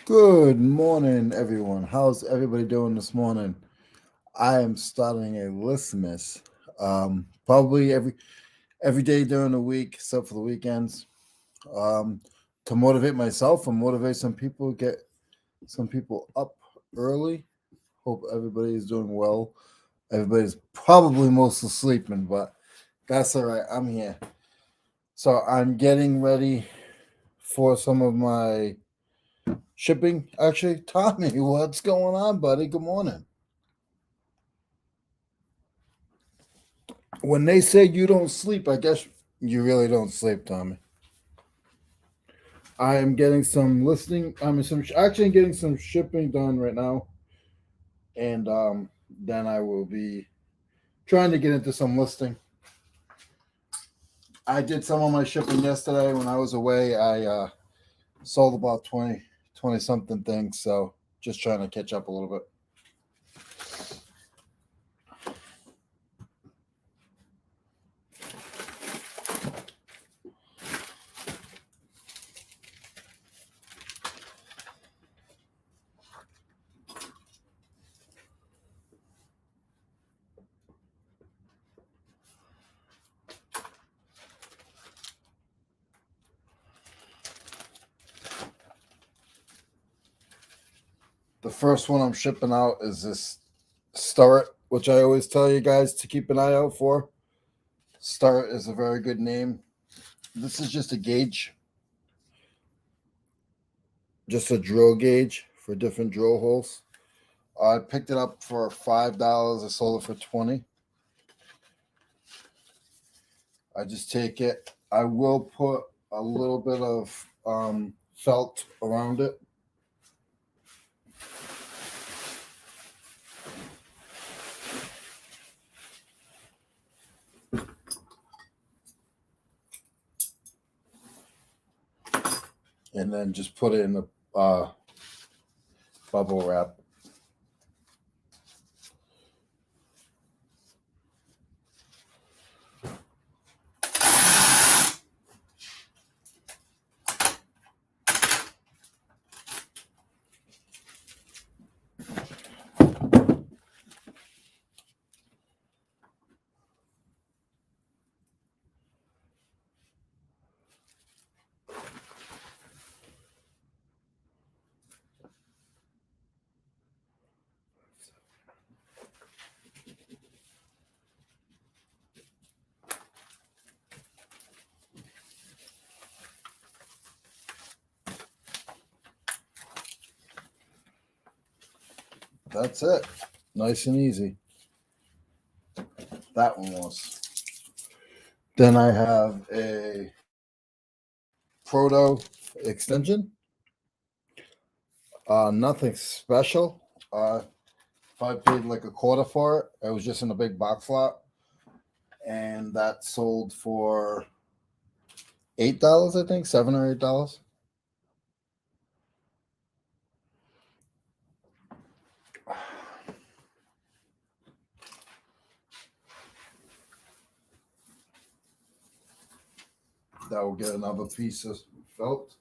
Good morning, everyone. How's everybody doing this morning? I am starting a listmas, probably every day during the week, except for the weekends, um, to motivate myself and motivate some people. Get some people up early. Hope everybody is doing well. Everybody's probably mostly sleeping, but that's all right. I'm here, so I'm getting ready for some of my shipping. Actually, Tommy, what's going on, buddy? Good morning. When they say you don't sleep, I guess you really don't sleep, Tommy. I am getting some listing. Actually getting some shipping done right now, and then I will be trying to get into some listing. I did some of my shipping yesterday when I was away. I sold about 20 something things, so just trying to catch up a little bit. The first one I'm shipping out is this Starret, which I always tell you guys to keep an eye out for. Starret is a very good name. This is just a gauge, just a drill gauge for different drill holes. I picked it up for $5. I sold it for 20. I just take it. I will put a little bit of felt around it. And then just put it in the bubble wrap. That's it. Nice and easy. That one was. Then I have a Proto extension. Nothing special. If I paid like a quarter for it, it was just in a big box lot, and that sold for $8, I think, $7 or $8. That will get another piece of felt.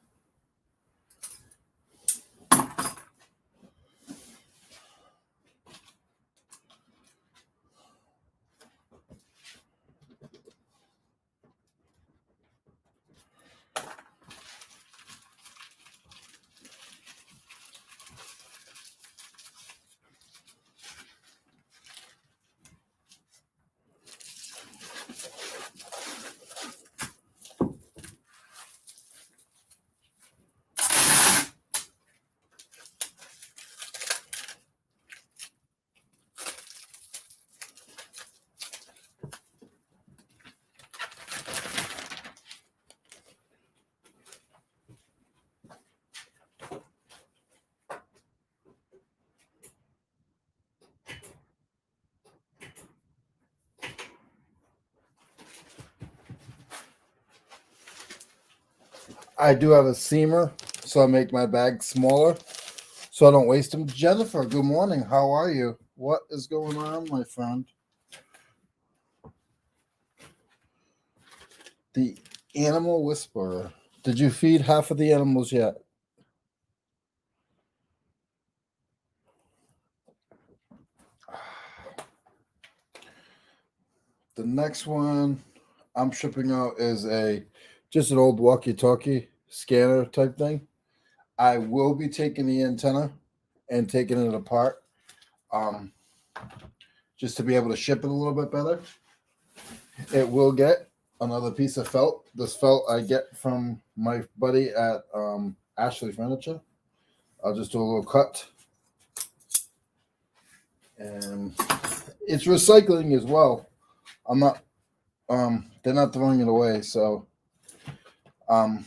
I do have a seamer, so I make my bag smaller so I don't waste them. Jennifer, good morning. How are you? What is going on, my friend? The animal whisperer. Did you feed half of the animals yet? The next one I'm shipping out is just an old walkie-talkie scanner type thing. I will be taking the antenna and taking it apart, just to be able to ship it a little bit better. It will get another piece of felt. This felt I get from my buddy at Ashley Furniture. I'll just do a little cut, and it's recycling as well. I'm not. They're not throwing it away, so I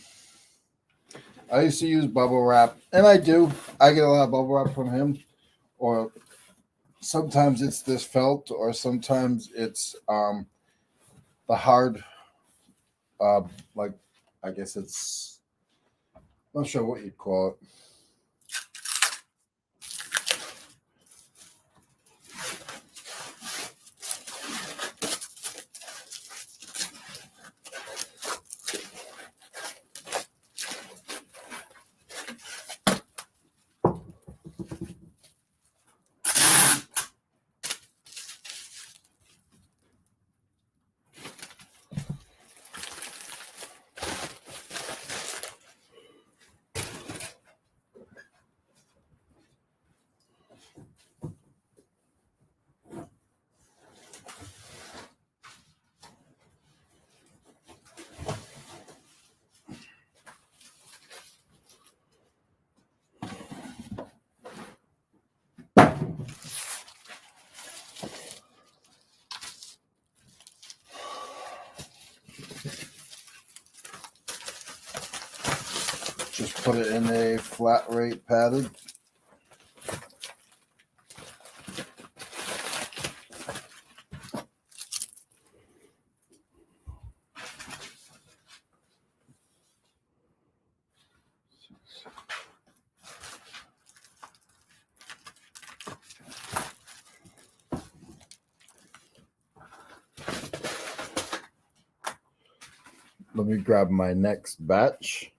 used to use bubble wrap, and I do. I get a lot of bubble wrap from him, or sometimes it's this felt, or sometimes it's the hard, like, I guess it's, I'm not sure what you'd call it. Just put it in a flat rate padded. Let me grab my next batch.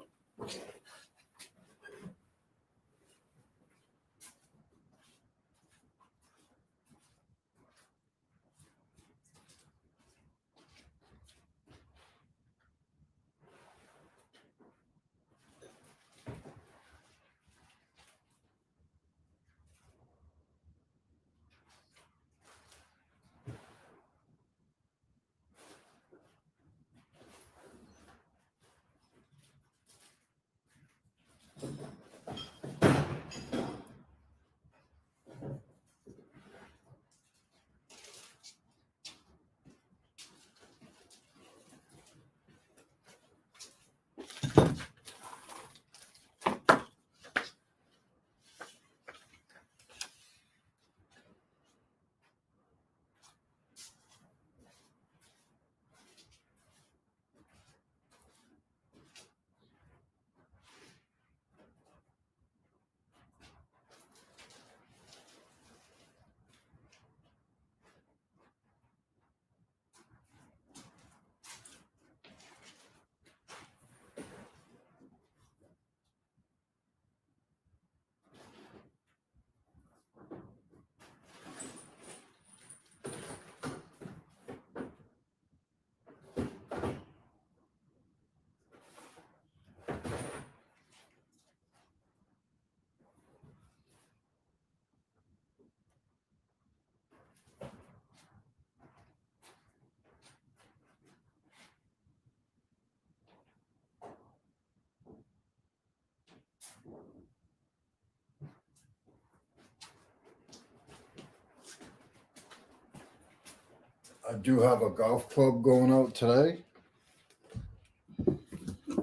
I do have a golf club going out today.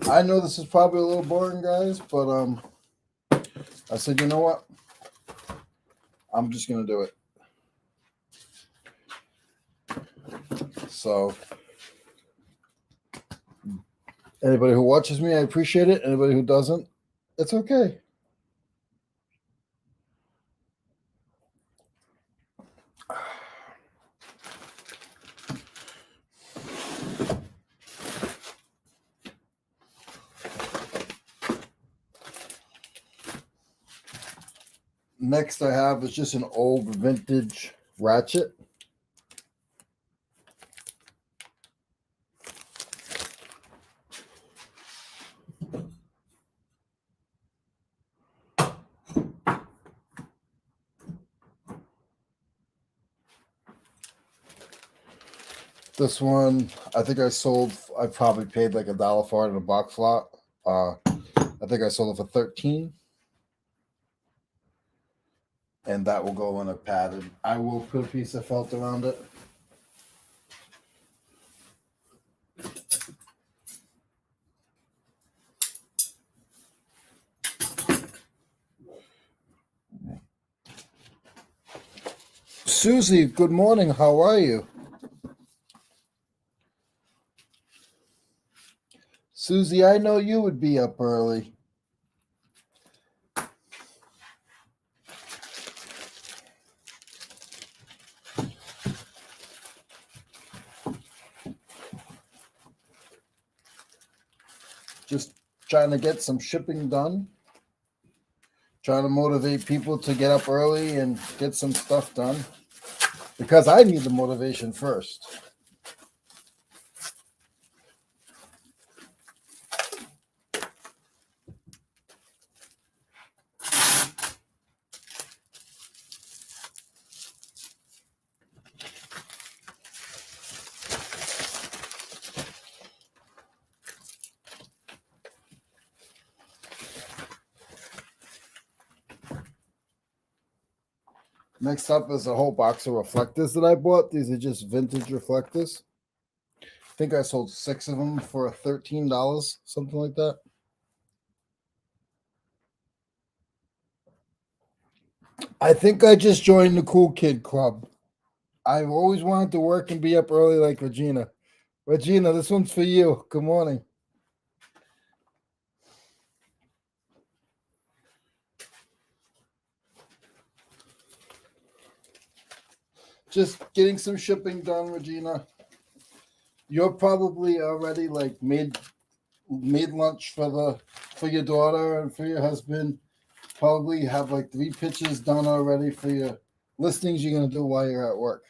I know this is probably a little boring, guys, but I said, you know what? I'm just gonna do it. So anybody who watches me, I appreciate it. Anybody who doesn't, it's okay. Next I have is just an old vintage Ratchet. This one, I think I probably paid like $1 for it in a box lot. I think I sold it for 13. And that will go in a padded. I will put a piece of felt around it. Susie, good morning. How are you? Susie, I know you would be up early. Just trying to get some shipping done. Trying to motivate people to get up early and get some stuff done. Because I need the motivation first. Next up is a whole box of reflectors that I bought. These are just vintage reflectors. I think I sold 6 of them for $13, something like that. I think I just joined the cool kid club. I've always wanted to work and be up early like Regina. Regina, this one's for you. Good morning. Just getting some shipping done, Regina. You're probably already like made lunch for your daughter and for your husband. Probably have like 3 pitches done already for your listings you're gonna do while you're at work.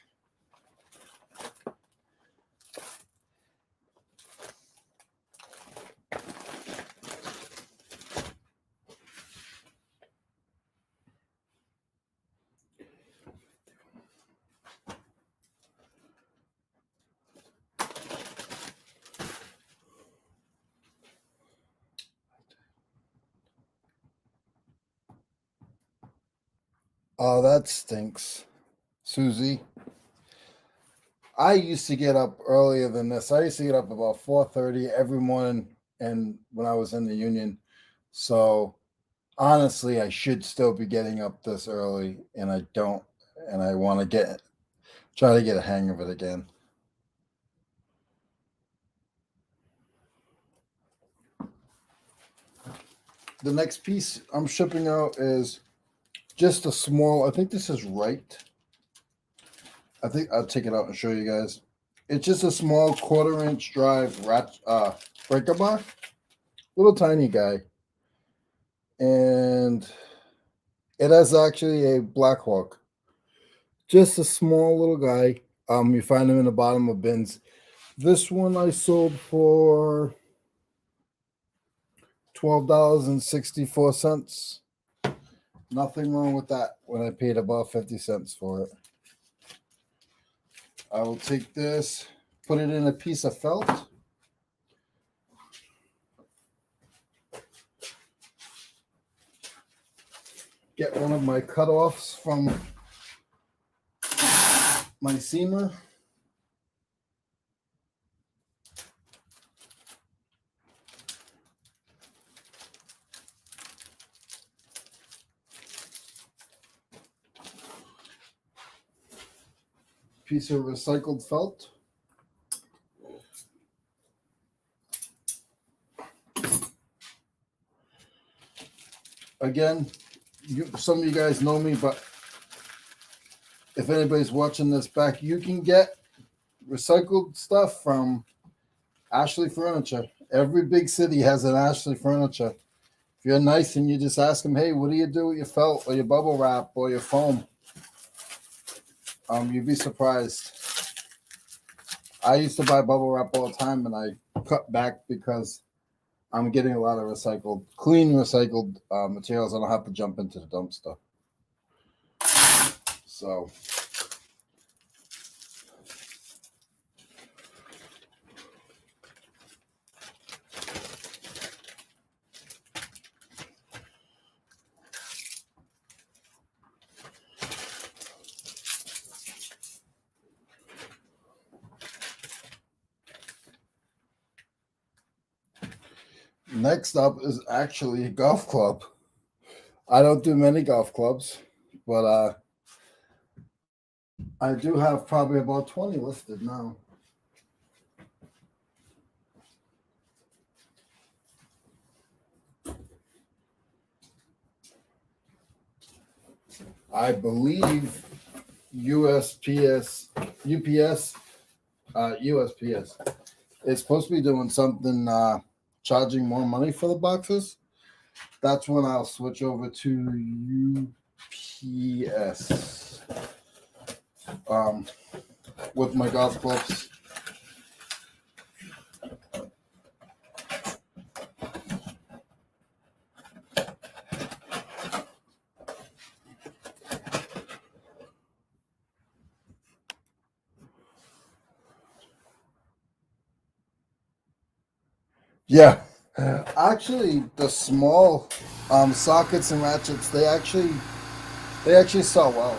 Oh, that stinks, Susie. I used to get up earlier than this. I used to get up about 4:30 every morning, and when I was in the union. So honestly, I should still be getting up this early, and I don't. And I want to try to get a hang of it again. The next piece I'm shipping out is just a small. I think this is right. I think I'll take it out and show you guys. It's just a small 1/4-inch drive breaker bar, little tiny guy, and it has actually a black hook. Just a small little guy. You find them in the bottom of bins. This one I sold for $12.64. Nothing wrong with that when I paid about 50 cents for it. I will take this, put it in a piece of felt. Get one of my cutoffs from my seamer. Piece of recycled felt. Again, some of you guys know me, but if anybody's watching this back, you can get recycled stuff from Ashley Furniture. Every big city has an Ashley Furniture. If you're nice and you just ask them, hey, what do you do with your felt or your bubble wrap or your foam? You'd be surprised. I used to buy bubble wrap all the time, and I cut back because I'm getting a lot of clean recycled materials. I don't have to jump into the dumpster. So Next up is actually a golf club. I don't do many golf clubs, but I do have probably about 20 listed now. I believe USPS, UPS, USPS is supposed to be doing something, charging more money for the boxes. That's when I'll switch over to UPS with my golf clubs. Yeah, actually, the small sockets and ratchets they actually sell well.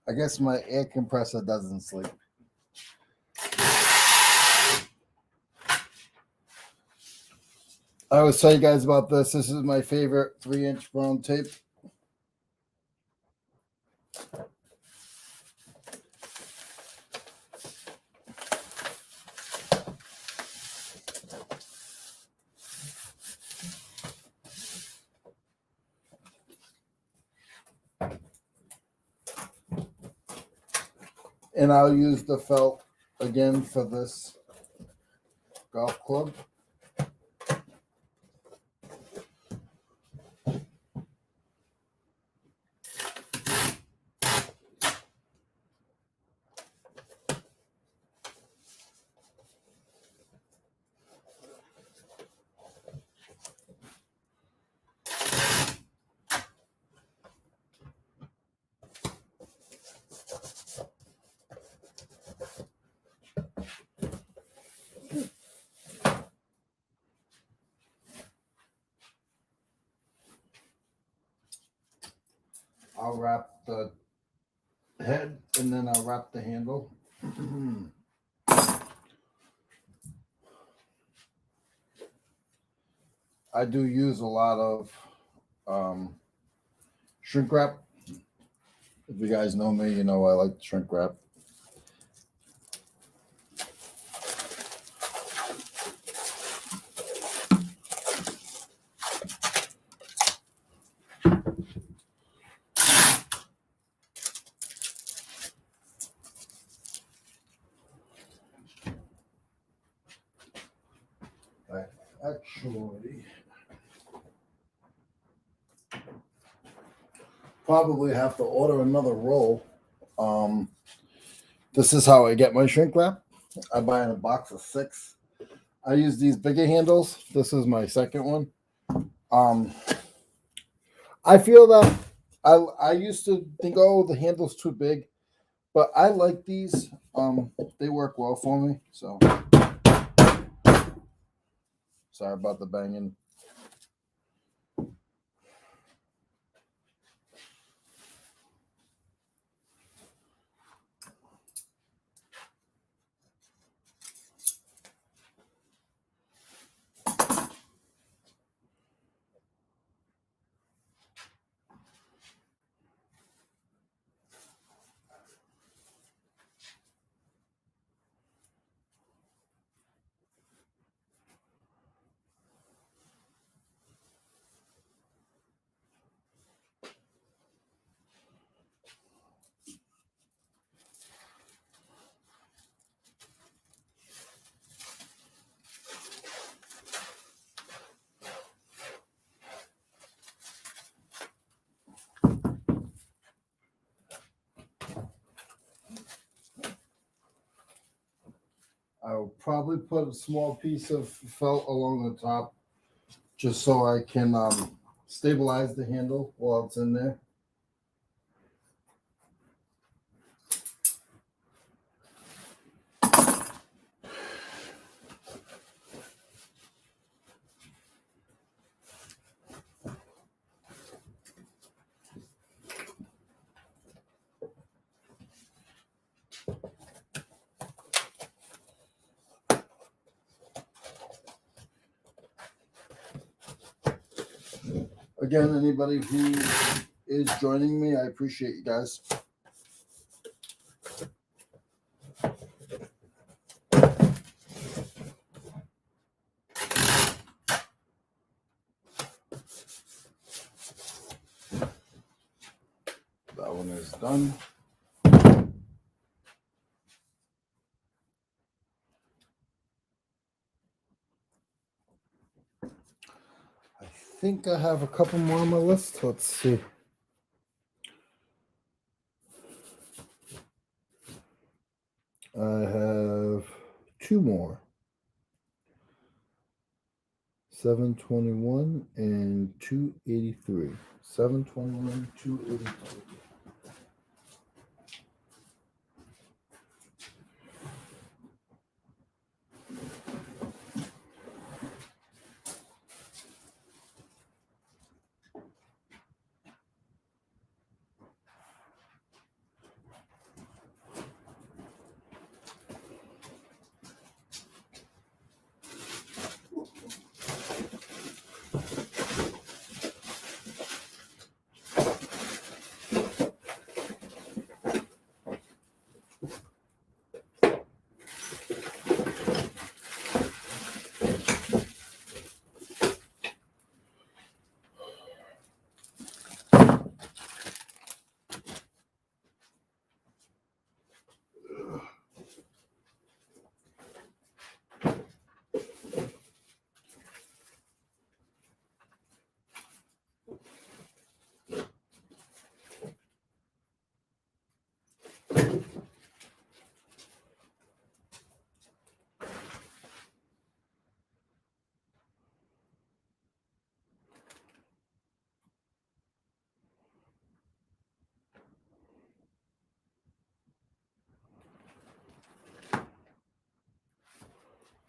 I guess my air compressor doesn't sleep. I always tell you guys about this. This is my favorite 3-inch brown tape. And I'll use the felt again for this golf club. I'll wrap the head and then I'll wrap the handle. I do use a lot of shrink wrap. If you guys know me, you know I like shrink wrap. I actually probably have to order another roll. This is how I get my shrink wrap. I buy in a box of 6. I use these bigger handles. This is my second one. I feel that I used to think, oh, the handle's too big, but I like these. They work well for me. So sorry about the banging. I'll probably put a small piece of felt along the top just so I can stabilize the handle while it's in there. Again, anybody who is joining me, I appreciate you guys. That one is done. I think I have a couple more on my list. Let's see. I have two more. 721 and 283. 721, 283.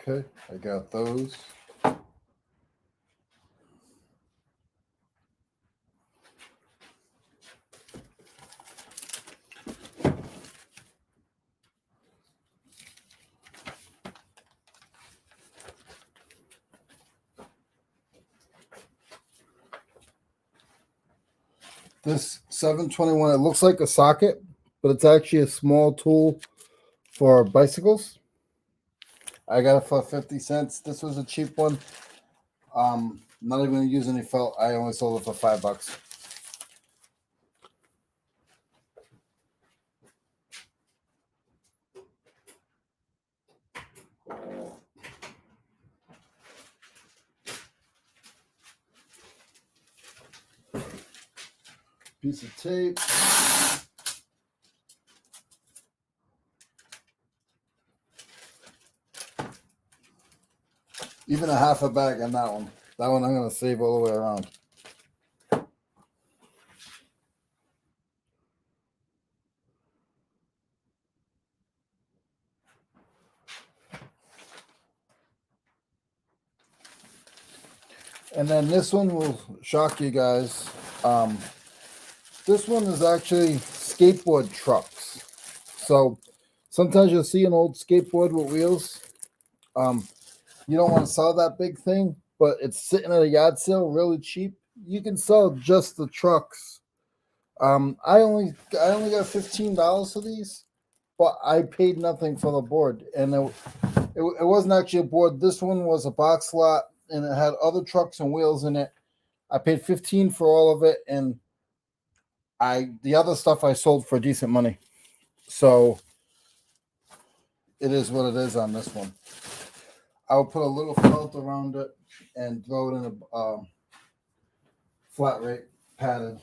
Okay, I got those. This 721, it looks like a socket, but it's actually a small tool for bicycles. I got it for 50 cents. This was a cheap one. Not even gonna use any felt. I only sold it for $5. Piece of tape. Even a half a bag on that one. That one I'm gonna save all the way around. And then this one will shock you guys. This one is actually Skateboard Trucks. So sometimes you'll see an old skateboard with wheels. You don't want to sell that big thing, but it's sitting at a yard sale really cheap. You can sell just the trucks. I only got $15 for these, but I paid nothing for the board, and it wasn't actually a board. This one was a box lot, and it had other trucks and wheels in it. I paid $15 for all of it, and the other stuff I sold for decent money. So it is what it is on this one. I'll put a little felt around it and throw it in a flat rate padded.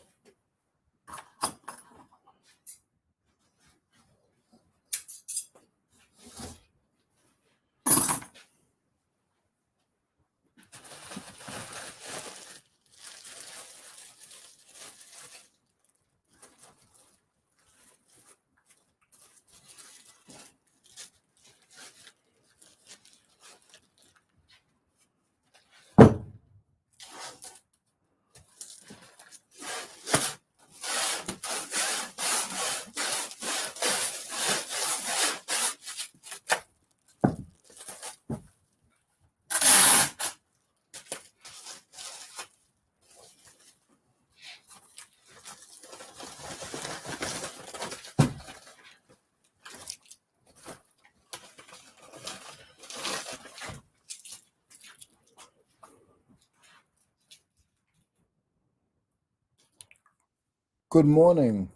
Good morning.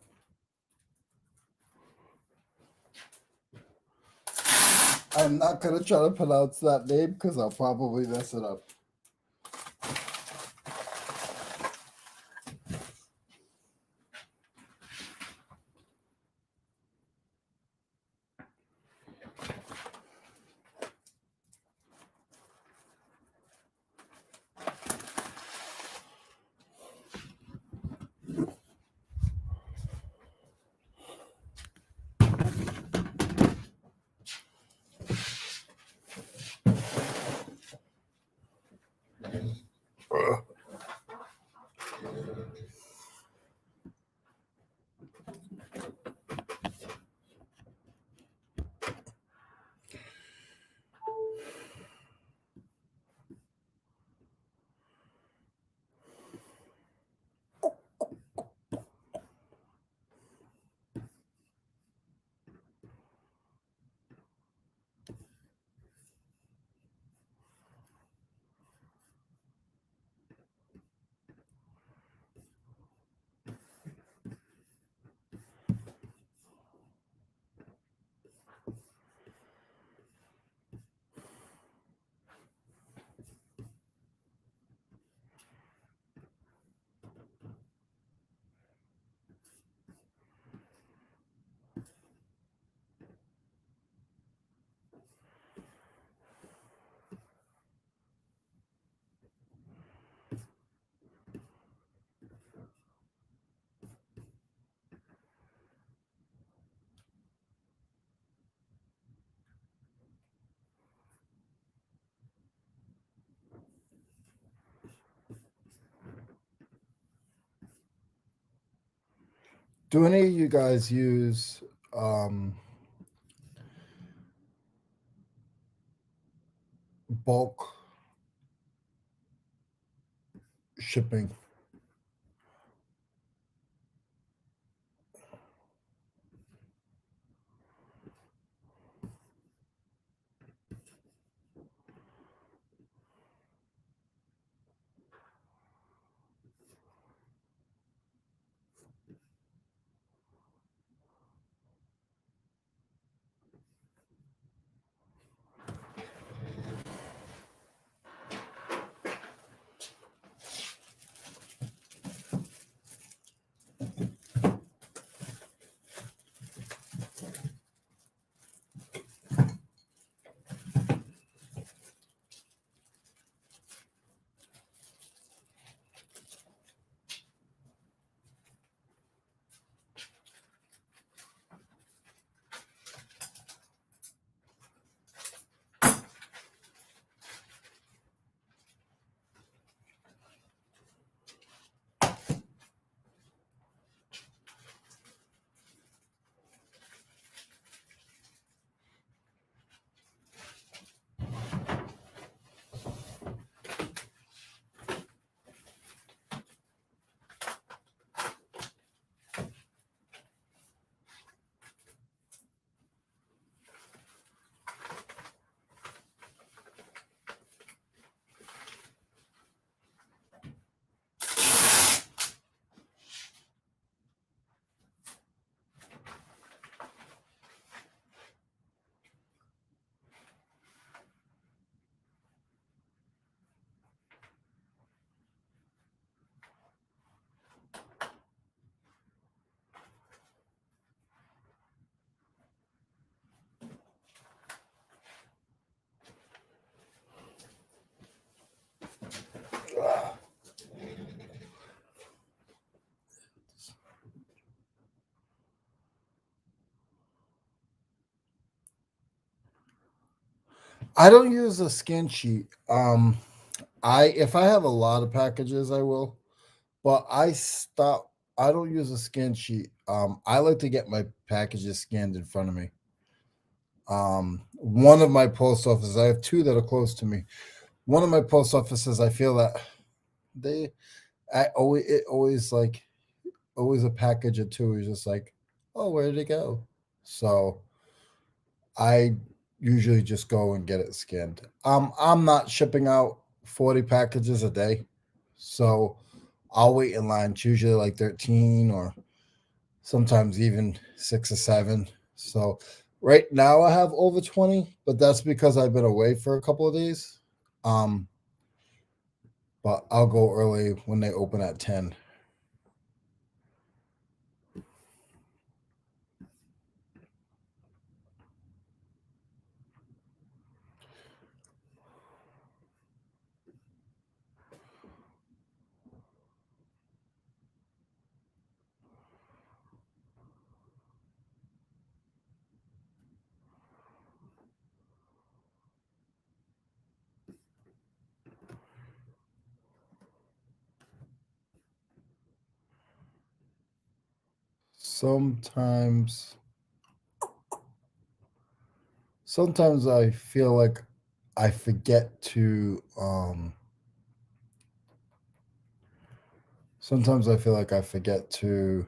I'm not going to try to pronounce that name because I'll probably mess it up. Do any of you guys use bulk shipping? I don't use a scan sheet. I if I have a lot of packages, I will, but I don't use a scan sheet. I like to get my packages scanned in front of me. One of my post offices, I have two that are close to me. One of my post offices, I feel that they, I always, it always like, always a package or two is just like, oh, where did it go? So I usually just go and get it scanned. I'm not shipping out 40 packages a day, so I'll wait in line. It's usually like 13 or sometimes even 6 or 7. So right now I have over 20, but that's because I've been away for a couple of days. Um, but I'll go early when they open at 10. Sometimes sometimes I feel like I forget to sometimes I feel like I forget to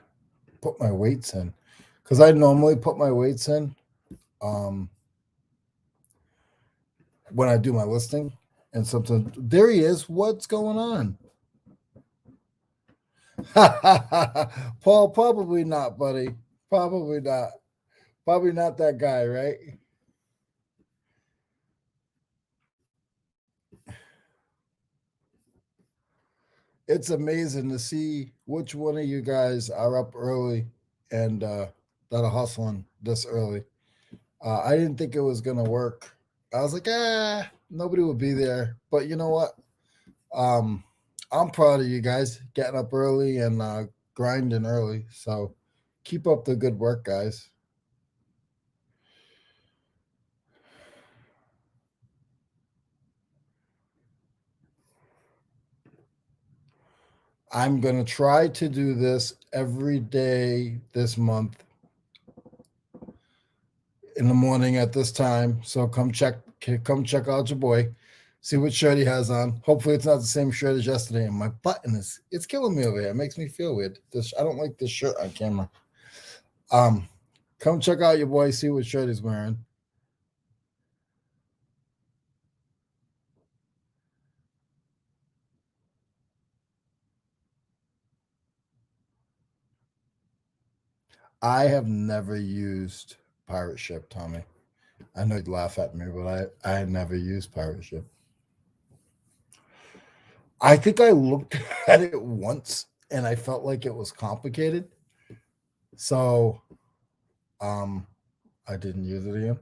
put my weights in, because I normally put my weights in um when I do my listing, and sometimes there he is. What's going on? Paul, probably not, buddy. Probably not. Probably not that guy, right? It's amazing to see which one of you guys are up early and that are hustling this early. I didn't think it was gonna work. I was like, nobody will be there. But you know what? Um, I'm proud of you guys getting up early and grinding early. So keep up the good work, guys. I'm gonna try to do this every day this month in the morning at this time. So come check out your boy. See what shirt he has on. Hopefully it's not the same shirt as yesterday. And my button is it's killing me over here. It makes me feel weird. This I don't like this shirt on camera. Um, come check out your boy, see what shirt he's wearing. I have never used Pirate Ship, Tommy. I know you'd laugh at me, but I never used Pirate Ship. I think I looked at it once and I felt like it was complicated. So um I didn't use it again.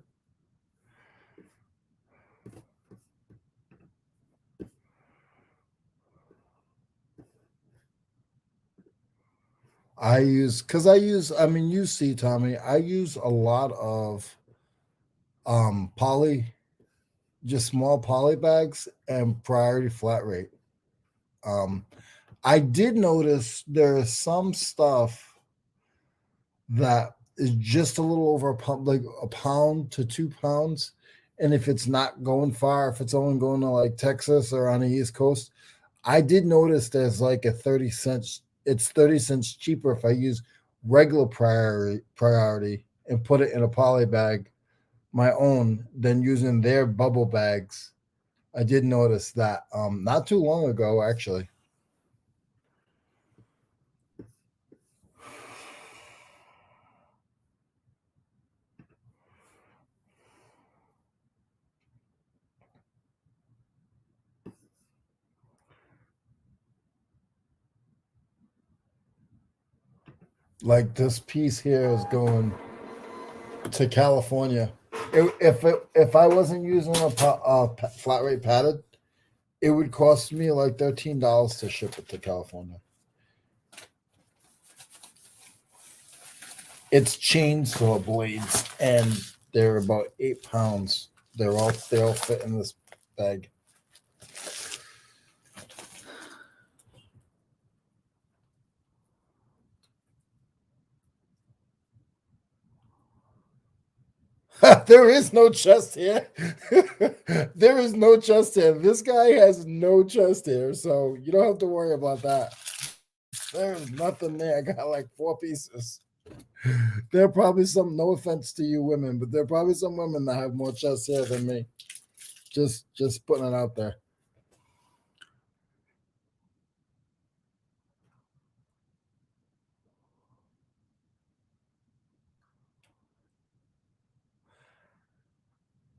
I mean you see, Tommy, I use a lot of poly, just small poly bags and priority flat rate. Um I did notice there is some stuff that is just a little over a pound, like a pound to 2 pounds. And if it's not going far, if it's only going to like Texas or on the East Coast, I did notice there's like a 30 cents, it's 30 cents cheaper if I use regular priority and put it in a poly bag, my own, than using their bubble bags. I did notice that not too long ago, actually. Like this piece here is going to California. If I wasn't using a flat rate padded, it would cost me like $13 to ship it to California. It's chainsaw blades, and they're about 8 pounds. They all fit in this bag. There is no chest here. There is no chest here. This guy has no chest here, so you don't have to worry about that. There's nothing there. I got like 4 pieces. There are probably some, no offense to you women, but there are probably some women that have more chest hair than me. Just putting it out there.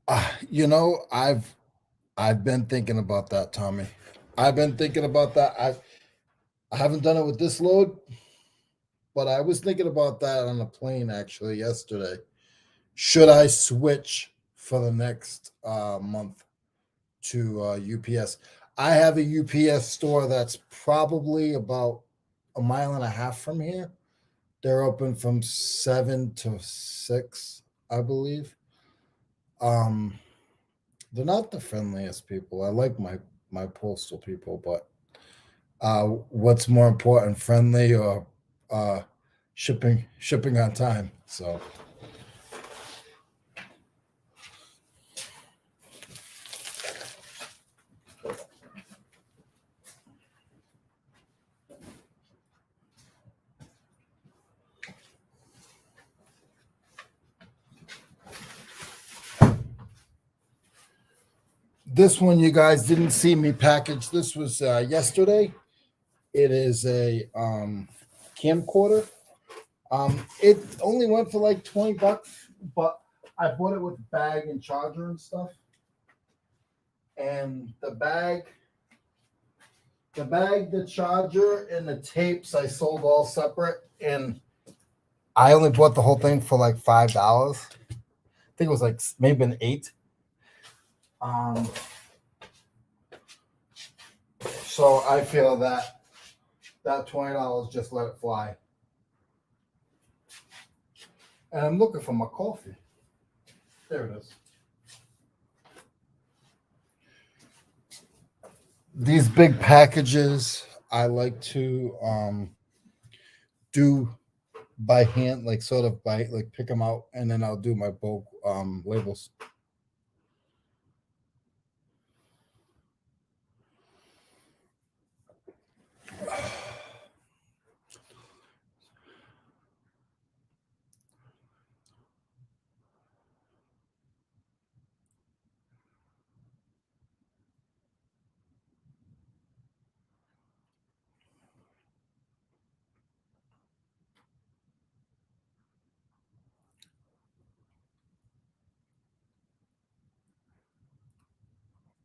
I've been thinking about that, Tommy. I've been thinking about that. I haven't done it with this load, but I was thinking about that on a plane actually yesterday. Should I switch for the next month to UPS? I have a UPS store that's probably about a mile and a half from here. They're open from 7 to 6, I believe. Um, they're not the friendliest people. I like my postal people, but what's more important, friendly or uh, shipping on time? So this one, you guys didn't see me package. This was yesterday. It is a camcorder. It only went for like $20, but I bought it with bag and charger and stuff. And the charger, and the tapes I sold all separate. And I only bought the whole thing for like $5. I think it was like maybe an 8. So I feel that $20, just let it fly. And I'm looking for my coffee. There it is. These big packages, I like to do by hand, like sort of like pick them out, and then I'll do my bulk labels.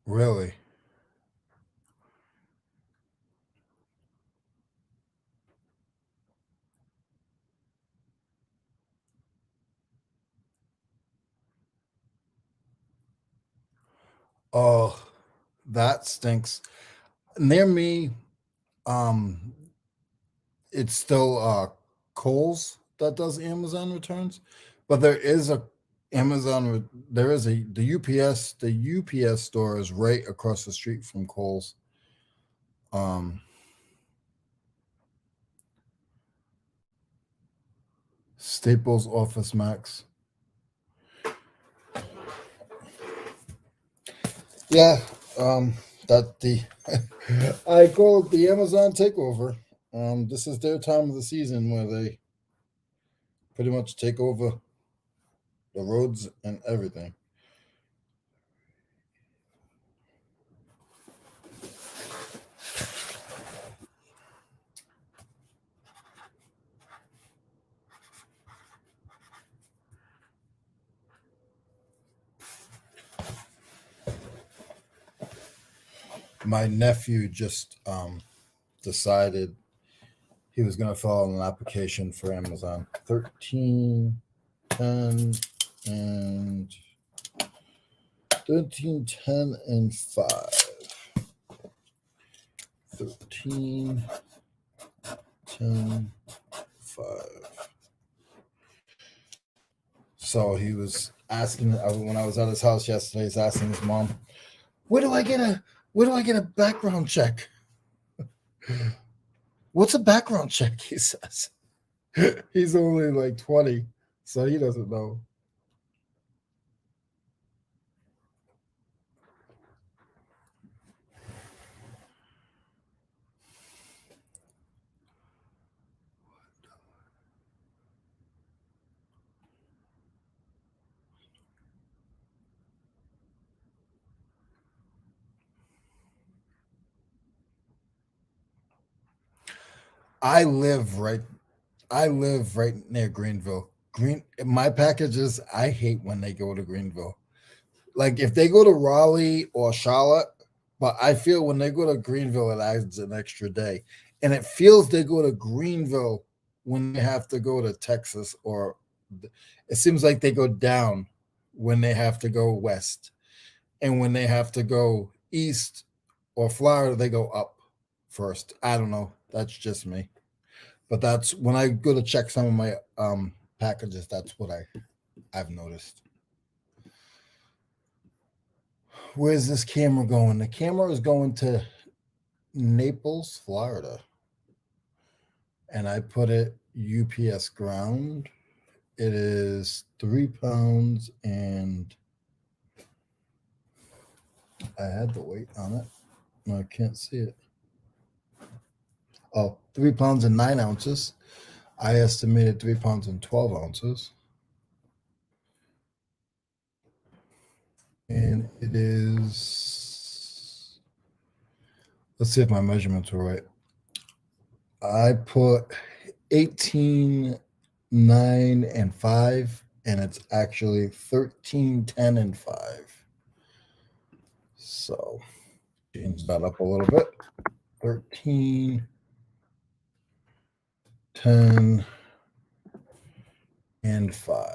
Really? Oh, that stinks. Near me, um, it's still Kohl's that does Amazon returns, but there is a there is the UPS store is right across the street from Kohl's. Um, Staples Office Max. Yeah, that the I call it the Amazon takeover. This is their time of the season where they pretty much take over the roads and everything. My nephew just decided he was going to fill out an application for Amazon. 13, 10, and 13, 10, and 5. 13, 10, 5. So he was asking when I was at his house yesterday. He's asking his mom, "Where do I get a background check? What's a background check?" He says. He's only like 20, so he doesn't know. I live right I live right near Greenville. My packages, I hate when they go to Greenville. Like if they go to Raleigh or Charlotte, but I feel when they go to Greenville, it adds an extra day, and it feels they go to Greenville when they have to go to Texas, or it seems like they go down when they have to go west, and when they have to go east or Florida, they go up first. I don't know. That's just me, but that's when I go to check some of my packages. That's what I've noticed. Where's this camera going? The camera is going to Naples, Florida. And I put it UPS ground. It is 3 pounds, and I had the weight on it. No, I can't see it. Oh, 3 pounds and 9 ounces. I estimated 3 pounds and 12 ounces. And it is, let's see if my measurements were right. I put 18, 9, and 5, and it's actually 13, 10, and 5. So change that up a little bit. 13, 10, and 5.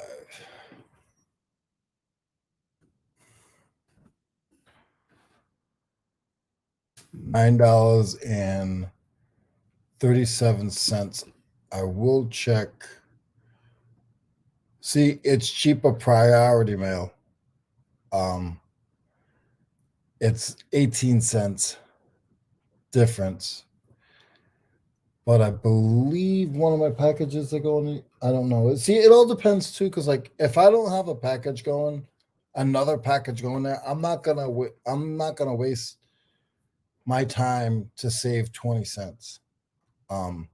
$9.37. I will check. See, it's cheaper priority mail. It's 18 cents difference. But I believe one of my packages are going. I don't know. See, it all depends too, because like if I don't have a package going, another package going there, I'm not gonna. I'm not gonna waste my time to save 20 cents. Um,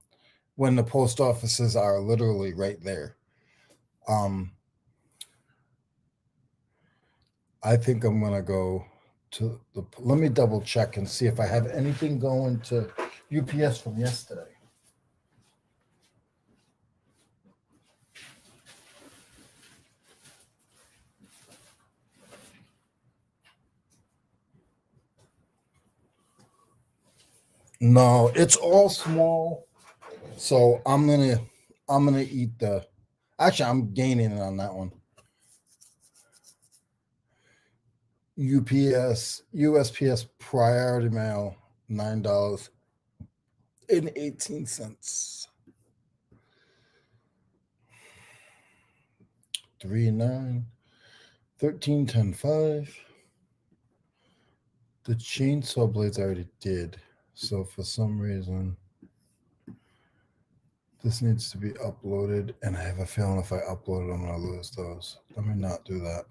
when the post offices are literally right there. Um, I think I'm gonna go to the. Let me double check and see if I have anything going to UPS from yesterday. No, it's all small. So I'm gonna eat the. Actually, I'm gaining it on that one. UPS USPS priority mail $9.18. 3 9 13 10 5. The chainsaw blades I already did. So for some reason this needs to be uploaded, and I have a feeling if I upload it, I'm gonna lose those. Let me not do that.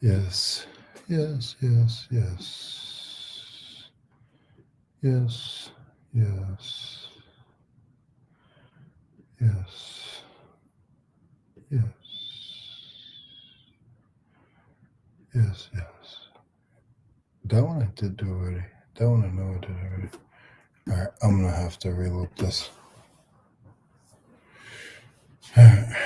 Yes, yes, yes, yes, yes, yes, yes, yes, yes, yes. That one I did do already. That one I know I did already. All right, I'm gonna have to reloop this. All right.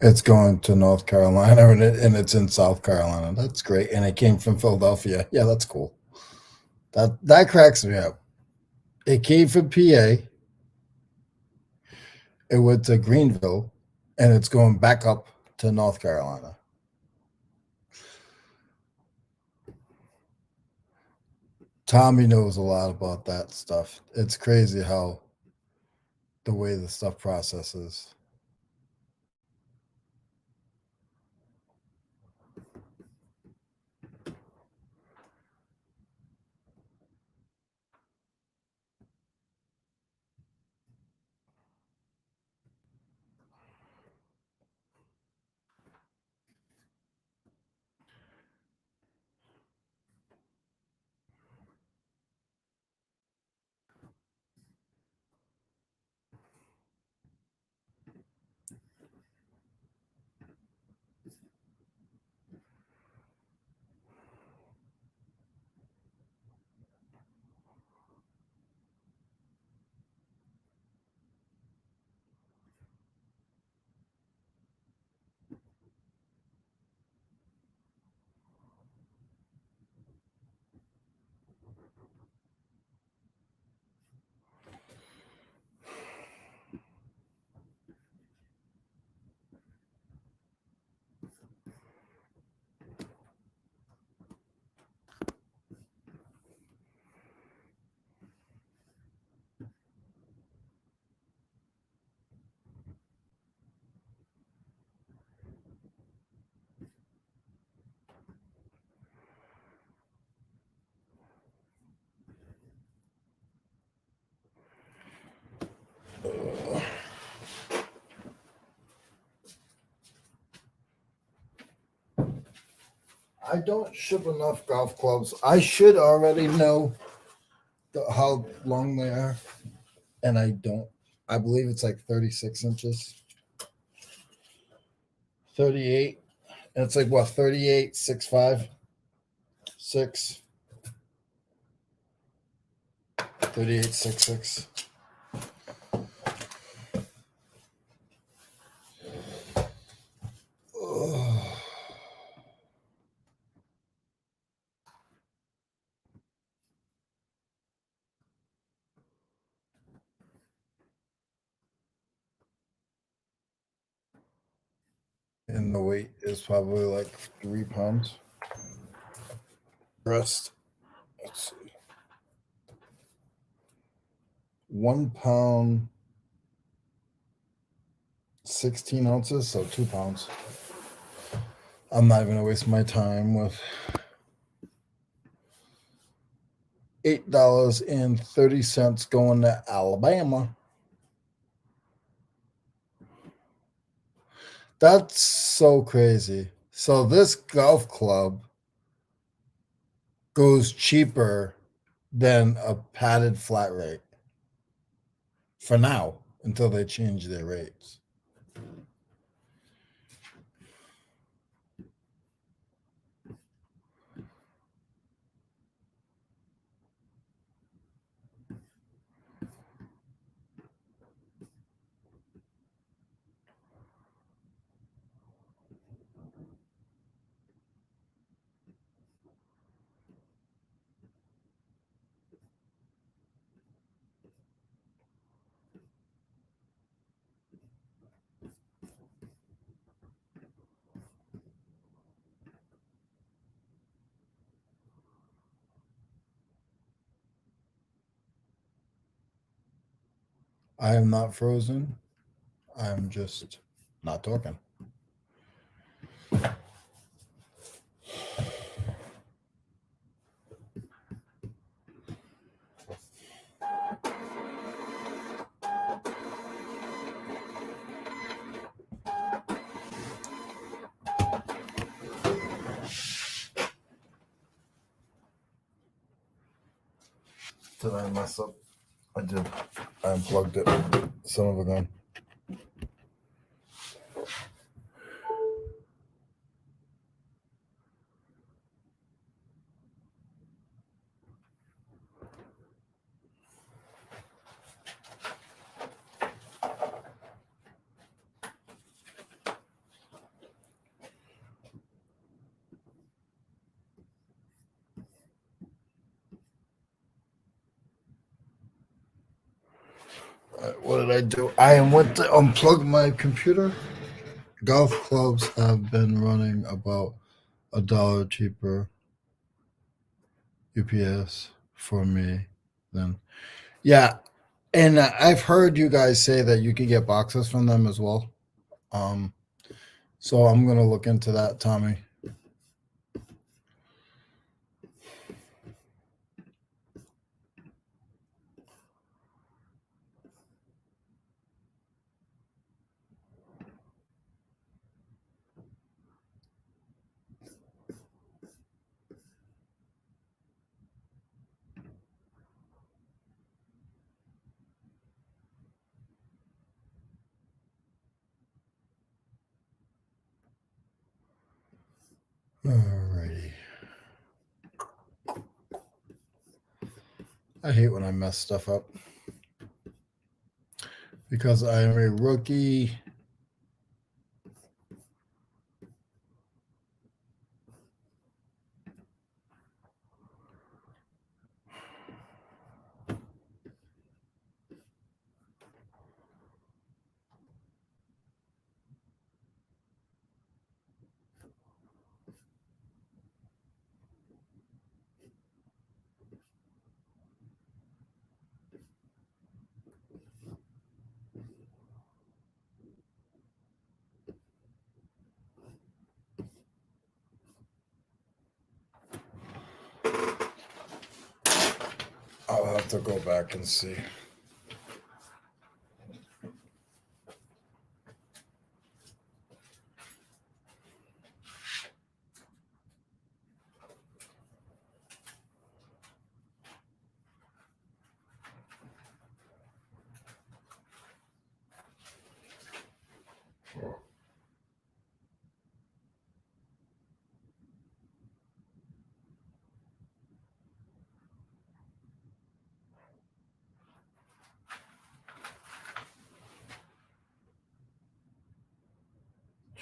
It's going to North Carolina, and it's in South Carolina. That's great, and it came from Philadelphia. Yeah, that's cool. That cracks me up. It came from PA. It went to Greenville, and it's going back up to North Carolina. Tommy knows a lot about that stuff. It's crazy how the way the stuff processes. I don't ship enough golf clubs. I should already know how long they are, and I don't. I believe it's like 36 inches, 38. And it's like what, 38, 6'5", 6, 38, 6'6". And the weight is probably like 3 pounds. Rest, let's see, 1 pound, 16 ounces, so 2 pounds. I'm not even gonna waste my time with $8.30 going to Alabama. That's so crazy. So this golf club goes cheaper than a padded flat rate for now until they change their rates. I am not frozen. I'm just not talking. Did I mess up? I did. I unplugged it. Son of a gun. What did I do? I went to unplug my computer. Golf clubs have been running about $1 cheaper UPS for me than, yeah. And I've heard you guys say that you can get boxes from them as well. So I'm gonna look into that, Tommy. Alrighty. I hate when I mess stuff up because I am a rookie. I'll have to go back and see.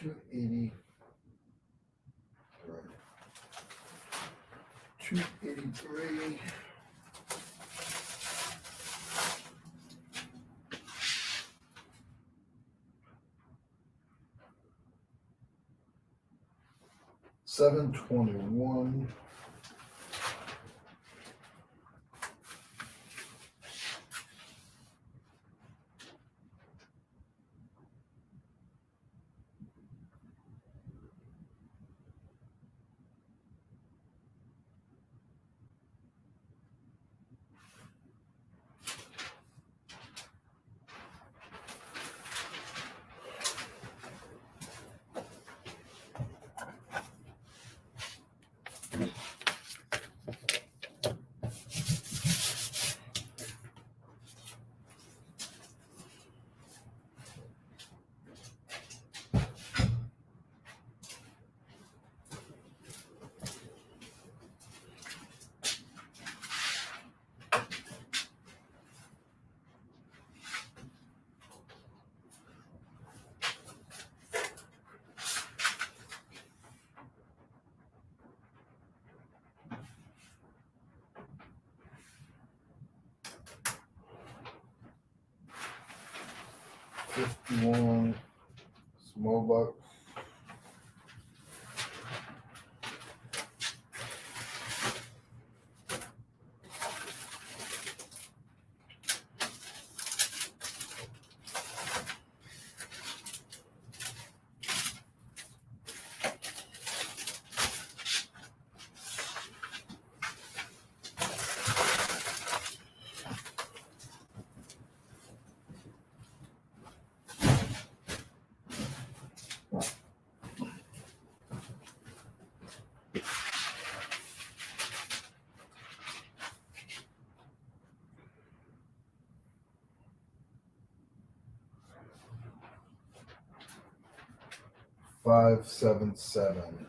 280. 283. $721. 51. Small box. $577.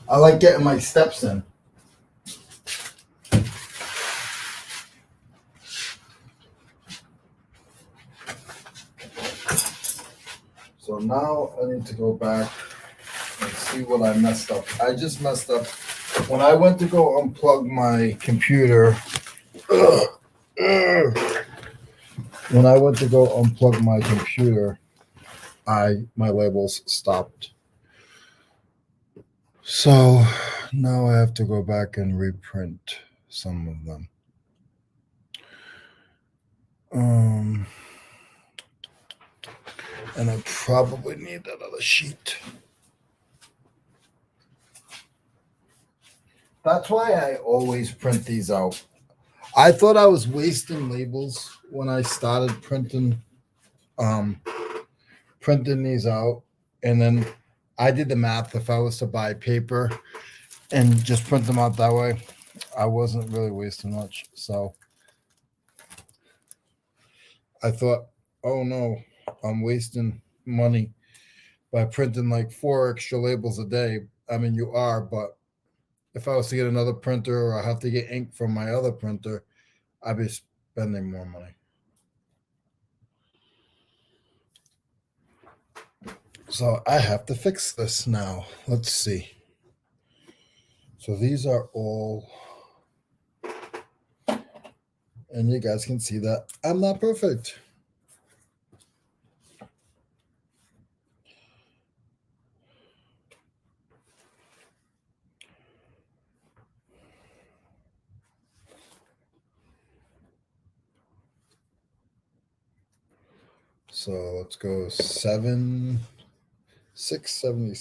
I like getting my steps in. So now I need to go back and see what I messed up. I just messed up when I went to go unplug my computer. When I went to go unplug my computer, my labels stopped. So now I have to go back and reprint some of them. And I probably need another sheet. That's why I always print these out. I thought I was wasting labels when I started printing these out. And then I did the math. If I was to buy paper and just print them out that way, I wasn't really wasting much. So I thought, oh no, I'm wasting money by printing like 4 extra labels a day. I mean, you are, but if I was to get another printer or I have to get ink from my other printer, I'd be spending more money. So I have to fix this now. Let's see. So these are all and you guys can see that I'm not perfect. So let's go 677. 6, 7,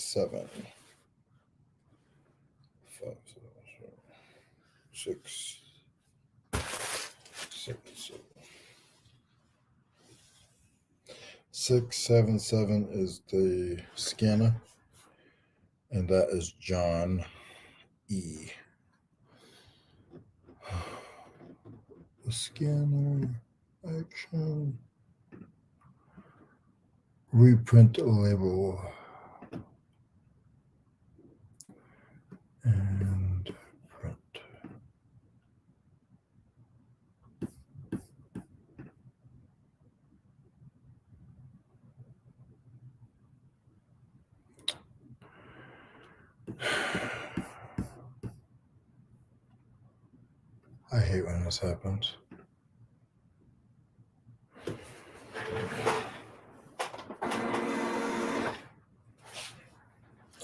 677 is the scanner, and that is John E. The scanner, action, reprint label, and print. I hate when this happens.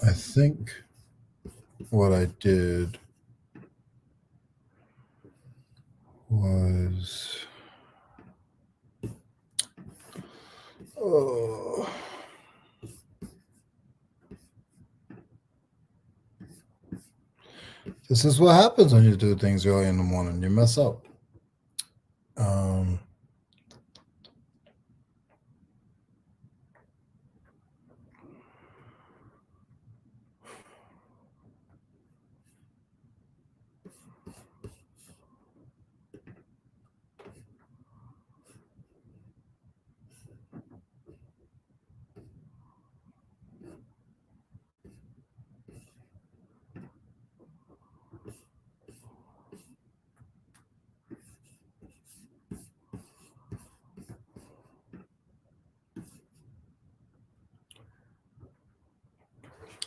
I think what I did was this is what happens when you do things early in the morning. You mess up.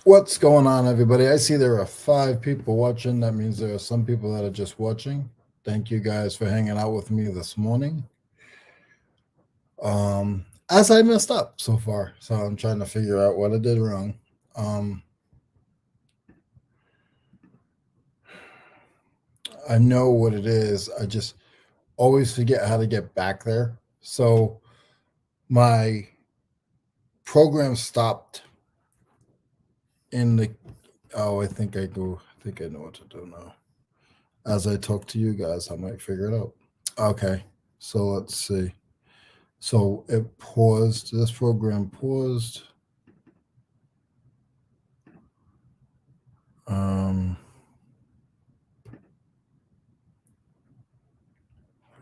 What's going on, everybody? I see there are 5 people watching. That means there are some people that are just watching. Thank you guys for hanging out with me this morning. As I messed up so far, so I'm trying to figure out what I did wrong. I know what it is. I just always forget how to get back there. So my program stopped in the I think I know what to do now. As I talk to you guys, I might figure it out. Okay, so let's see. So it paused. This program paused.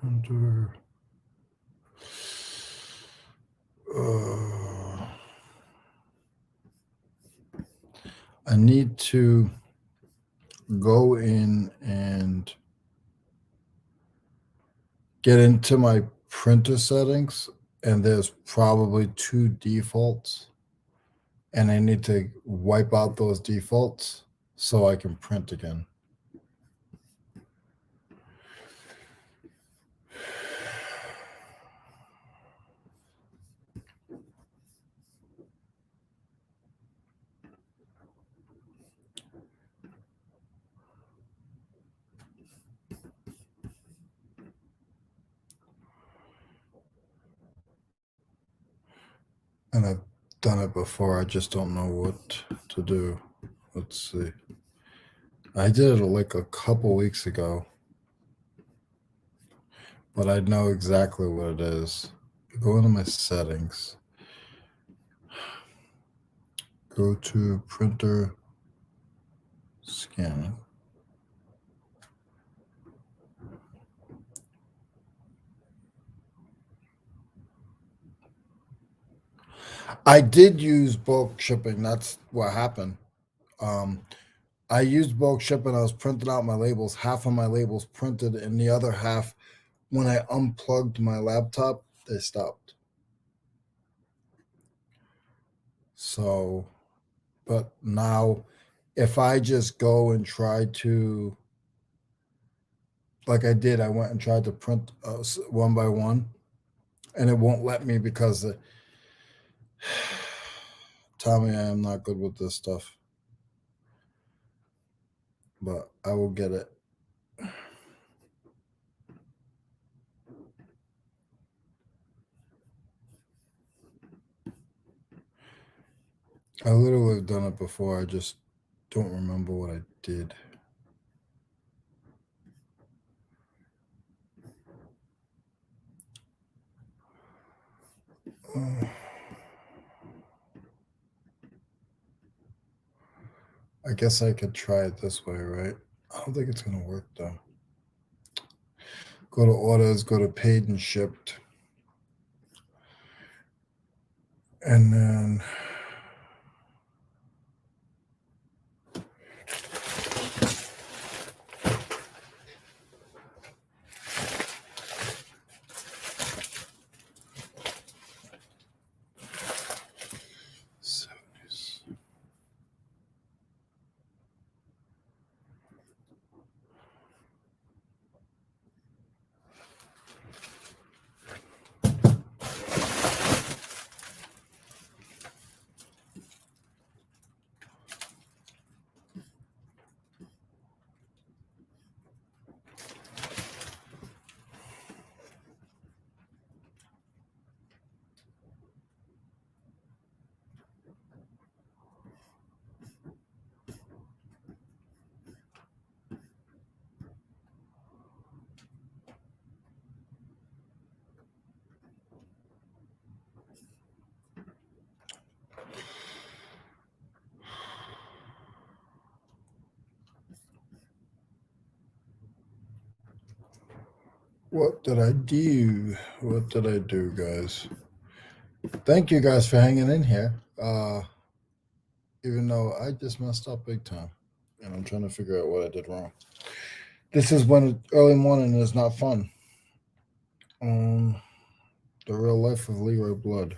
Under. I need to go in and get into my printer settings, and there's probably 2 defaults, and I need to wipe out those defaults so I can print again. And I've done it before. I just don't know what to do. Let's see. I did it like a couple weeks ago, but I know exactly what it is. Go into my settings. Go to printer scanning. I did use bulk shipping. That's what happened. I used bulk shipping. I was printing out my labels. Half of my labels printed, and the other half, when I unplugged my laptop, they stopped. So, but now if I just go and try to like I did, I went and tried to print one by one, and it won't let me because Tommy, I am not good with this stuff, but I will get it. I literally have done it before. I just don't remember what I did. I guess I could try it this way, right? I don't think it's going to work though. Go to orders, go to paid and shipped. And then what did I do? What did I do, guys? Thank you guys for hanging in here. Even though I just messed up big time. And I'm trying to figure out what I did wrong. This is when early morning is not fun. The real life of Leroy Blood.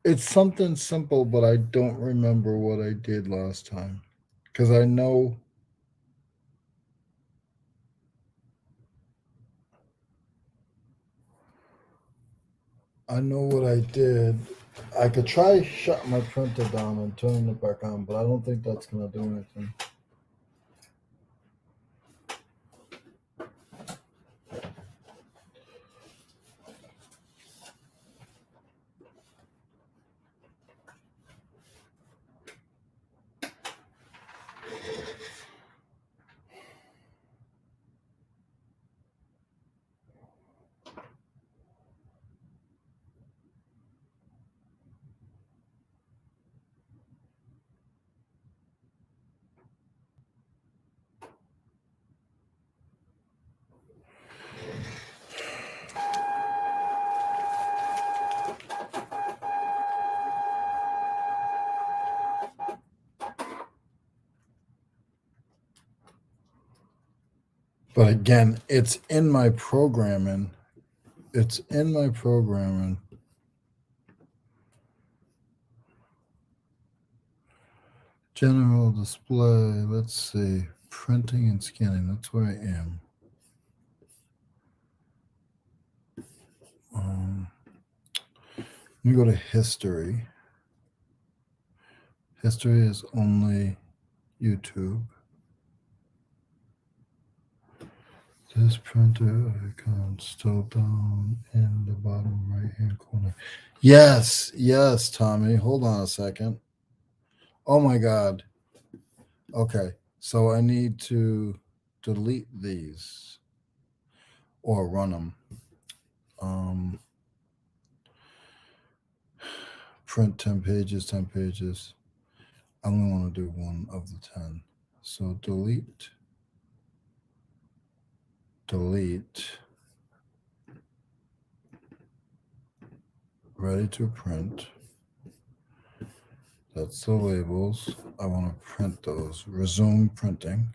It's something simple, but I don't remember what I did last time. Because I know what I did. I could try shutting my printer down and turning it back on, but I don't think that's going to do anything. But again, it's in my programming. It's in my programming. General display. Let's see. Printing and scanning. That's where I am. Let me go to history. History is only YouTube. This printer icon still down in the bottom right hand corner. Yes, Tommy. Hold on a second. Oh my God. Okay, so I need to delete these or run them. Print 10 pages, 10 pages. I only want to do one of the 10. So delete. Ready to print. That's the labels. I want to print those. Resume printing.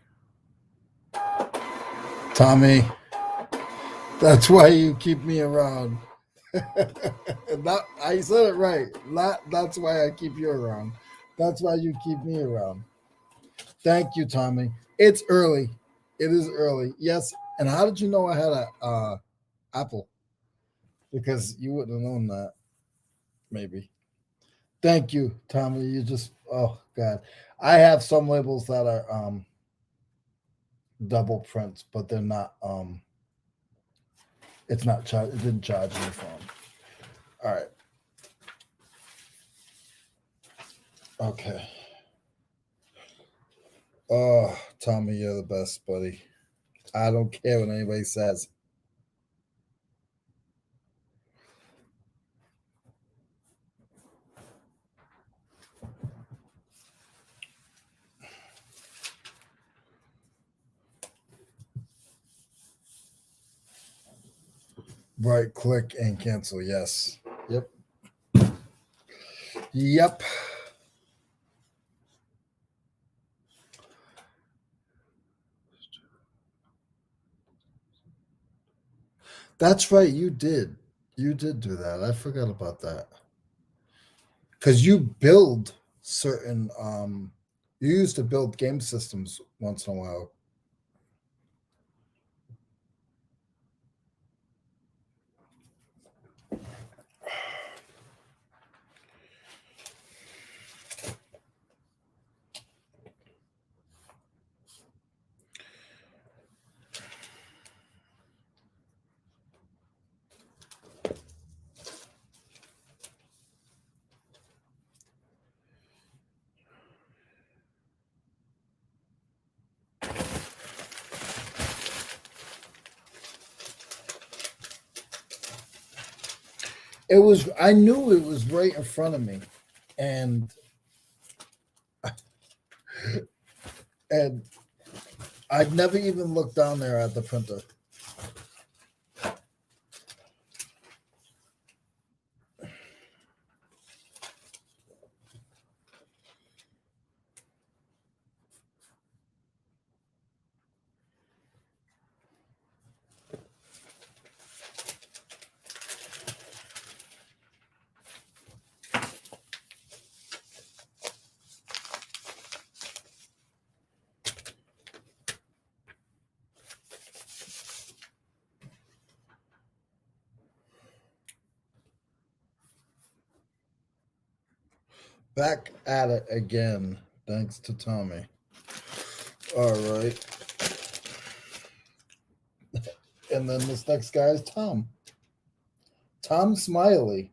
Tommy, that's why you keep me around. I said it right. That's why I keep you around. That's why you keep me around. Thank you, Tommy. It's early. It is early. Yes. And how did you know I had a apple? Because you wouldn't have known that. Maybe. Thank you, Tommy. You just oh god. I have some labels that are double prints, but they're not it's not charged. It didn't charge me for them. All right. Okay. Oh, Tommy, you're the best, buddy. I don't care what anybody says. Right click and cancel. Yes. Yep. Yep. That's right. You did. You did do that. I forgot about that. Because you build certain you used to build game systems once in a while. It was I knew it was right in front of me. And and I'd never even looked down there at the printer. Back at it again, thanks to Tommy. All right. And then this next guy is Tom. Tom Smiley.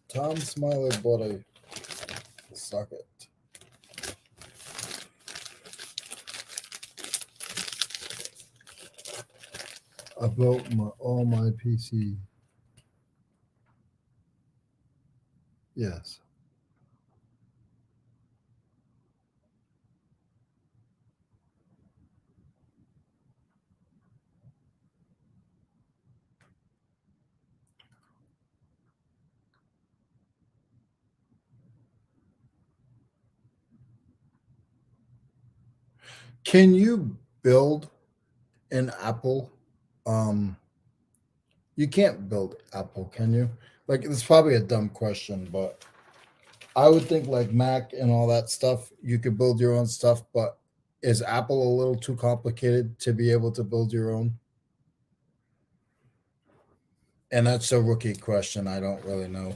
Tom Smiley bought a socket. I built all my PC. Yes. Can you build an Apple? You can't build Apple, can you? Like it's probably a dumb question, but I would think like Mac and all that stuff, you could build your own stuff, but is Apple a little too complicated to be able to build your own? And that's a rookie question. I don't really know.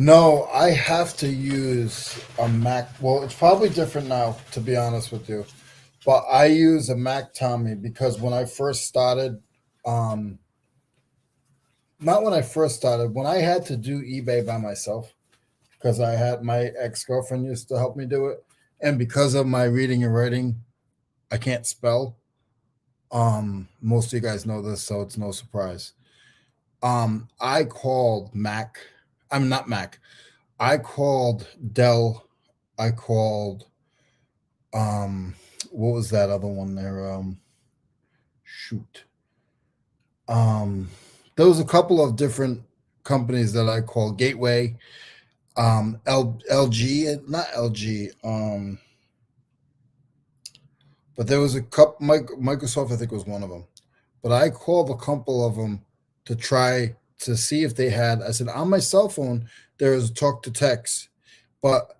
No, I have to use a Mac. Well, it's probably different now, to be honest with you. But I use a Mac Tommy because when I first started, um, not when I first started, when I had to do eBay by myself, because I had my ex girlfriend used to help me do it, and because of my reading and writing, I can't spell. Most of you guys know this, so it's no surprise. I called Mac. I'm not Mac. I called Dell. I called um what was that other one there? Shoot. Um there was a couple of different companies that I called Gateway, LG, not LG, but there was a couple Microsoft I think was one of them. But I called a couple of them to try to see if they had. I said on my cell phone there is talk to text, but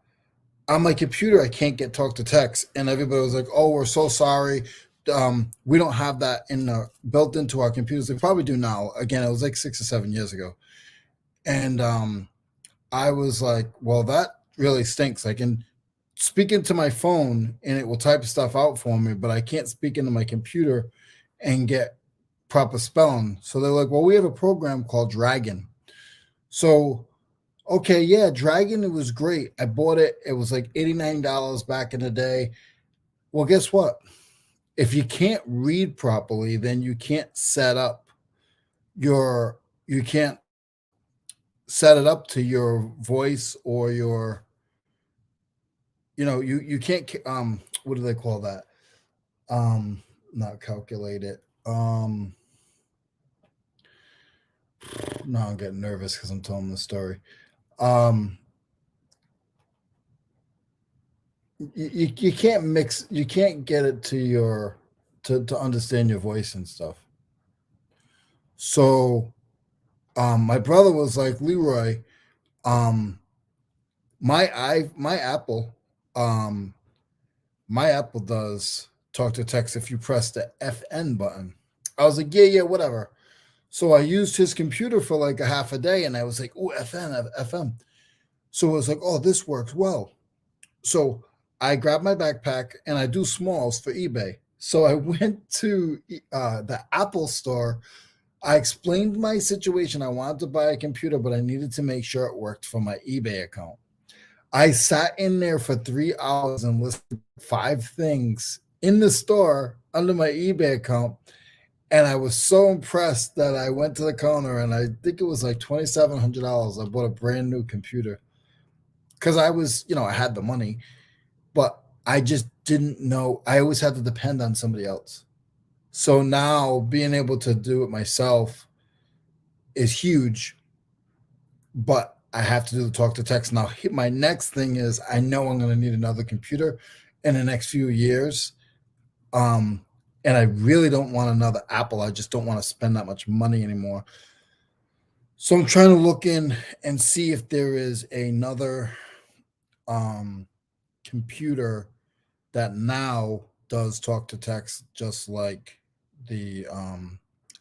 on my computer I can't get talk to text, and everybody was like, "Oh, we're so sorry. We don't have that in the built into our computers." They probably do now. Again, it was like 6 or 7 years ago, and I was like, "Well, that really stinks. I can speak into my phone and it will type stuff out for me, but I can't speak into my computer and get proper spelling." So they're like, "Well, we have a program called Dragon." So okay, yeah, Dragon, it was great. I bought it. It was like $89 back in the day. Well, guess what? If you can't read properly, then you can't set it up to your voice or your, you can't what do they call that? Not calculate it. No, I'm getting nervous because I'm telling the story. Um you can't you can't get it to to understand your voice and stuff. So my brother was like, Leroy, um my Apple, um my Apple does talk to text if you press the FN button. I was like, yeah, whatever. So I used his computer for like a half a day and I was like, oh, FM. So it was like, oh, this works well. So I grabbed my backpack and I do smalls for eBay. So I went to the Apple store. I explained my situation. I wanted to buy a computer, but I needed to make sure it worked for my eBay account. I sat in there for 3 hours and listed 5 things in the store under my eBay account. And I was so impressed that I went to the counter and I think it was like $2,700. I bought a brand new computer because I was, I had the money, but I just didn't know. I always had to depend on somebody else. So now being able to do it myself is huge, but I have to do the talk to text. Now, my next thing is I know I'm going to need another computer in the next few years. Um, and I really don't want another Apple. I just don't want to spend that much money anymore. So I'm trying to look in and see if there is another um, computer that now does talk to text just like the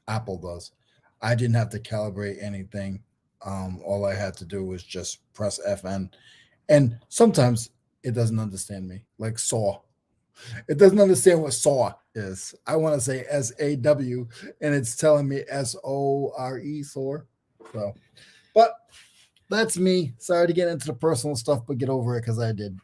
Apple does. I didn't have to calibrate anything. All I had to do was just press FN. And sometimes it doesn't understand me, like saw. It doesn't understand what saw is. I want to say SAW, and it's telling me SORE, SOAR. So, but that's me. Sorry to get into the personal stuff, but get over it because I did.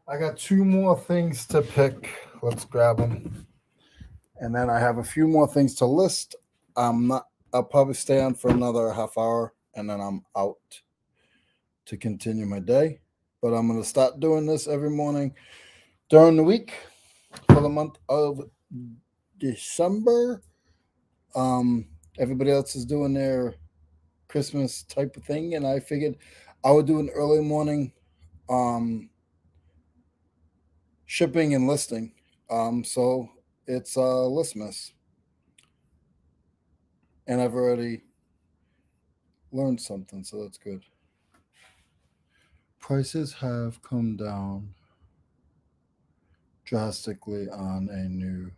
I got 2 more things to pick. Let's grab them. And then I have a few more things to list. I'm not. I'll probably stay on for another half hour, and then I'm out to continue my day. But I'm going to start doing this every morning during the week for the month of December. Um, Everybody else is doing their Christmas type of thing, and I figured I would do an early morning um, shipping and listing. So it's listmas, and I've already learned something, so that's good. Prices have come down drastically on a new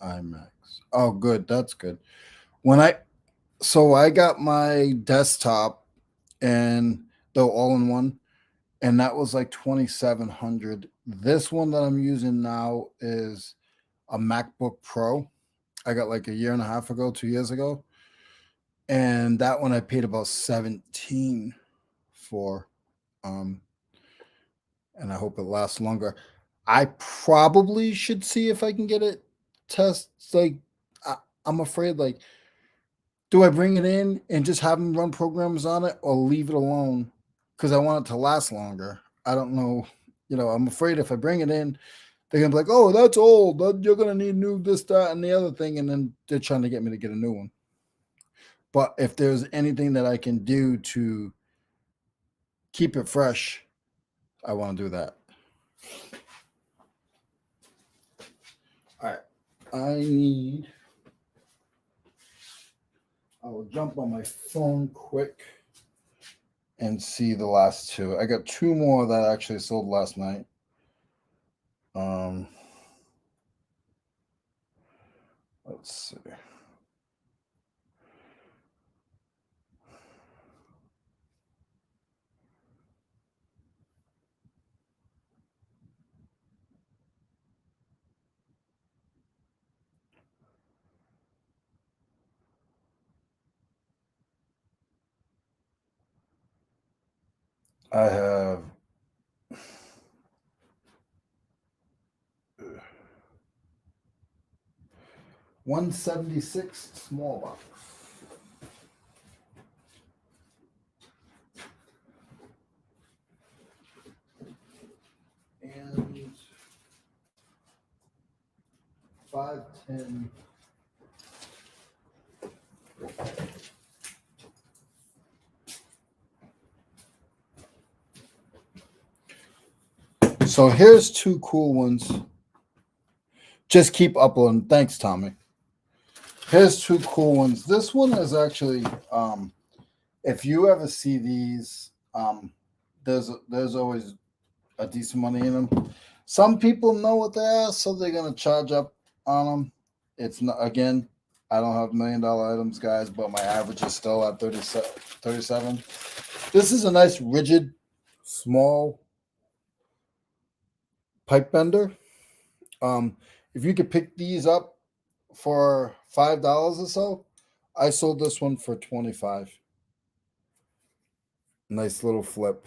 iMax. Oh, good. That's good. When I got my desktop and the all in one, and that was like 2,700. This one that I'm using now is a MacBook Pro. I got like a year and a half ago, 2 years ago, and that one I paid about 17 for. Um, and I hope it lasts longer. I probably should see if I can get it test. Like, I, I'm afraid, like, do I bring it in and just have them run programs on it, or leave it alone? Because I want it to last longer. I don't know. I'm afraid if I bring it in, they're gonna be like, "Oh, that's old. You're gonna need new this, that, and the other thing," and then they're trying to get me to get a new one. But if there's anything that I can do to keep it fresh, I want to do that. All right. I need. I will jump on my phone quick and see the last two. I got two more that I actually sold last night. Um, let's see. I have 176 small box. And 510. So here's two cool ones. Just keep uploading. Thanks, Tommy. Here's two cool ones. This one is actually, if you ever see these, there's always a decent money in them. Some people know what they are, so they're gonna charge up on them. It's not, again, I don't have $1 million items, guys, but my average is still at 37. This is a nice rigid, small pipe bender. If you could pick these up for $5 or so, I sold this one for 25. Nice little flip.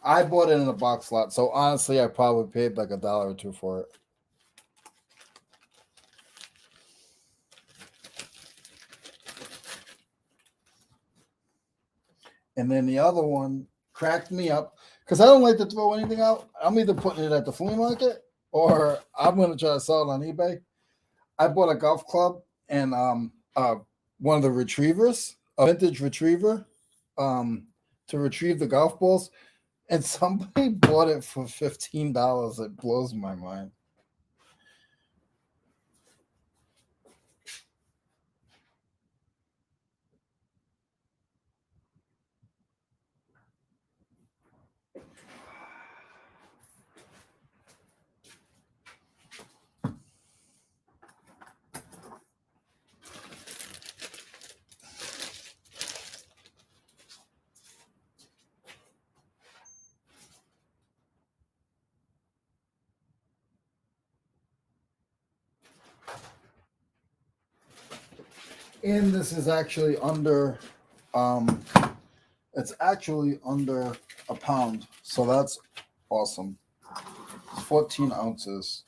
I bought it in a box lot, so honestly, I probably paid like $1 or $2 for it. And then the other one cracked me up because I don't like to throw anything out. I'm either putting it at the flea market or I'm going to try to sell it on eBay. I bought a golf club and one of the retrievers, a vintage retriever, to retrieve the golf balls, and somebody bought it for $15. It blows my mind. And this is actually under, it's actually under a pound, so that's awesome. 14 ounces,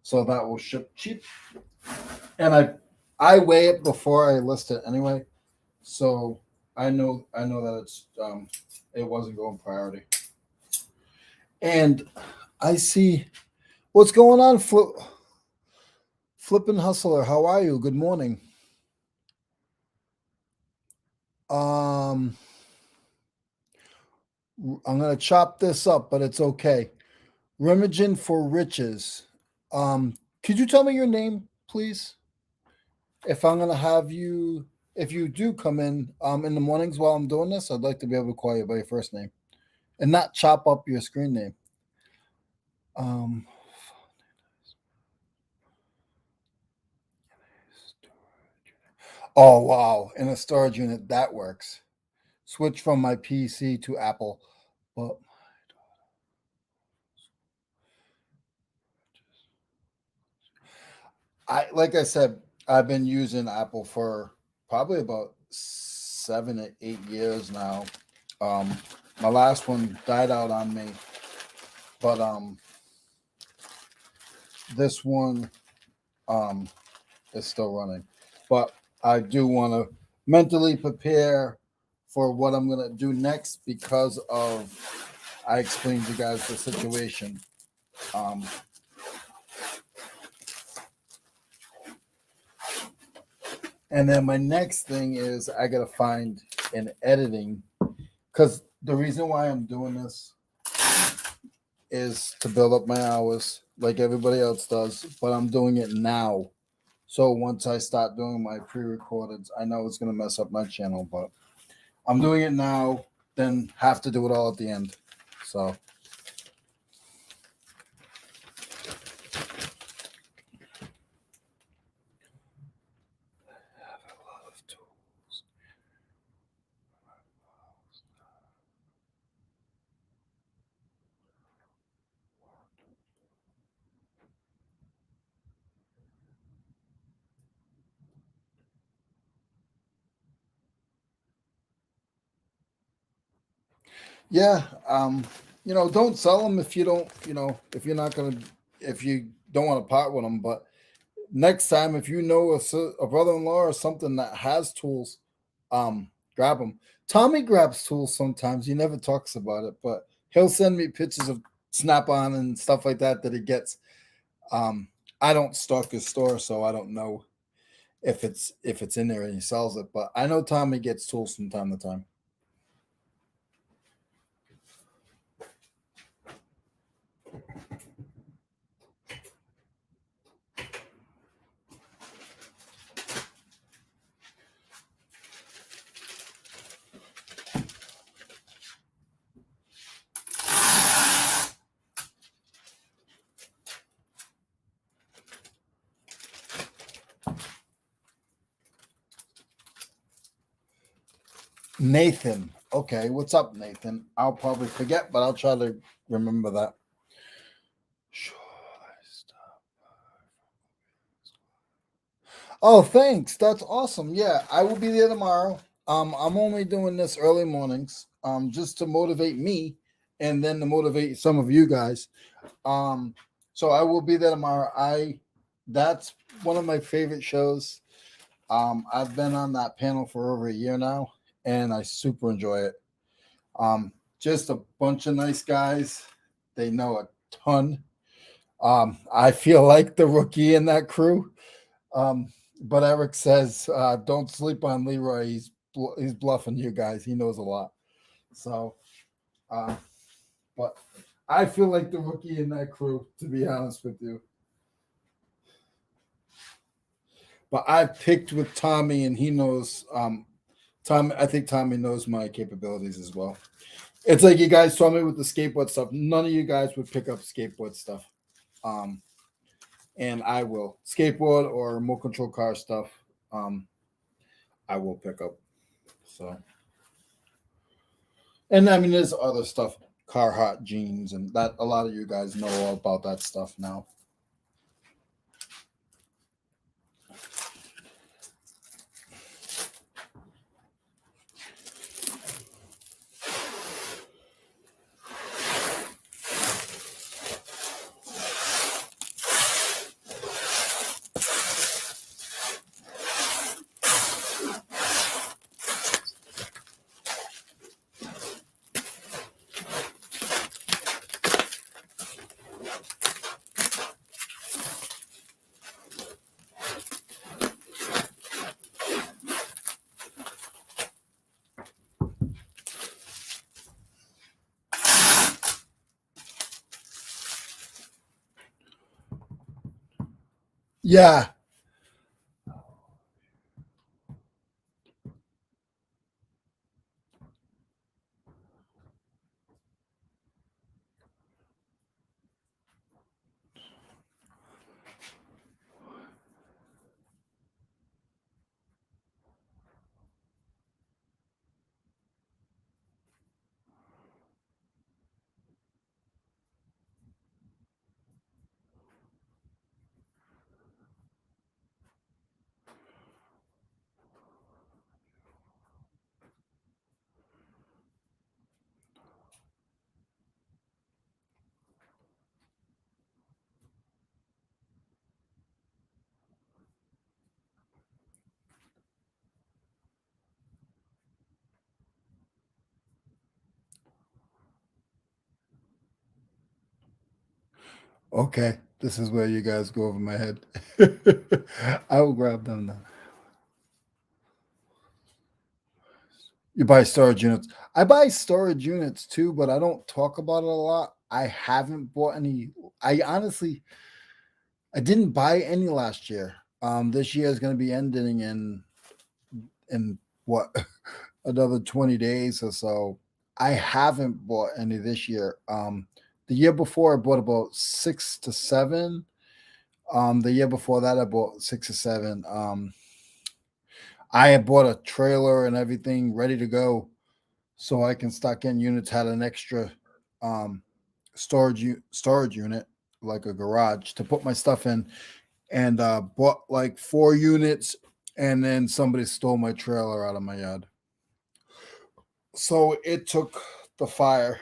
so that will ship cheap. And I weigh it before I list it anyway, so I know that it wasn't going priority. And I see what's going on, Flippin' Hustler. How are you? Good morning. I'm gonna chop this up, but it's okay. Remagen for Riches. Could you tell me your name, please? If I'm gonna have you, if you do come in the mornings while I'm doing this, I'd like to be able to call you by your first name and not chop up your screen name. Um, Oh wow, in a storage unit that works. Switch from my PC to Apple. But I like I said, I've been using Apple for probably about 7 or 8 years now. Um, my last one died out on me, but this one um is still running. But I do want to mentally prepare for what I'm gonna do next because of I explained to you guys the situation. Um, and then my next thing is I gotta find an editing because the reason why I'm doing this is to build up my hours like everybody else does, but I'm doing it now. So once I start doing my pre-recordeds, I know it's gonna mess up my channel, but I'm doing it now, then have to do it all at the end. So yeah, don't sell them if you don't, if you're not gonna, if you don't want to part with them. But next time, if you know a brother-in-law or something that has tools, grab them. Tommy grabs tools sometimes. He never talks about it, but he'll send me pictures of Snap-on and stuff like that he gets. Um, I don't stock his store, so I don't know if it's in there and he sells it. But I know Tommy gets tools from time to time. Nathan. Okay, what's up, Nathan? I'll probably forget, but I'll try to remember that. Sure. Oh, thanks. That's awesome. Yeah, I will be there tomorrow. I'm only doing this early mornings, just to motivate me and then to motivate some of you guys. Um, so I will be there tomorrow. That's one of my favorite shows. I've been on that panel for over a year now, and I super enjoy it. Just a bunch of nice guys. They know a ton. I feel like the rookie in that crew. Um, but Eric says, don't sleep on Leroy. He's bluffing you guys. He knows a lot. So, uh, but I feel like the rookie in that crew, to be honest with you. But I picked with Tommy, and he knows. Tommy, I think Tommy knows my capabilities as well. It's like you guys saw me with the skateboard stuff. None of you guys would pick up skateboard stuff. Um, and I will skateboard or remote control car stuff. Um, I will pick up. So, and I mean, there's other stuff, Carhartt jeans, and that a lot of you guys know all about that stuff now. Yeah, Okay, this is where you guys go over my head. I will grab them now. You buy storage units. I buy storage units too, but I don't talk about it a lot. I haven't bought any. I honestly, I didn't buy any last year. This year is going to be ending in what another 20 days or so. I haven't bought any this year. The year before I bought about 6 to 7. The year before that I bought 6 or 7. I had bought a trailer and everything ready to go so I can start getting units. Had an extra um, storage unit, like a garage, to put my stuff in, and bought like 4 units, and then somebody stole my trailer out of my yard. So it took the fire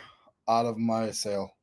out of my sale.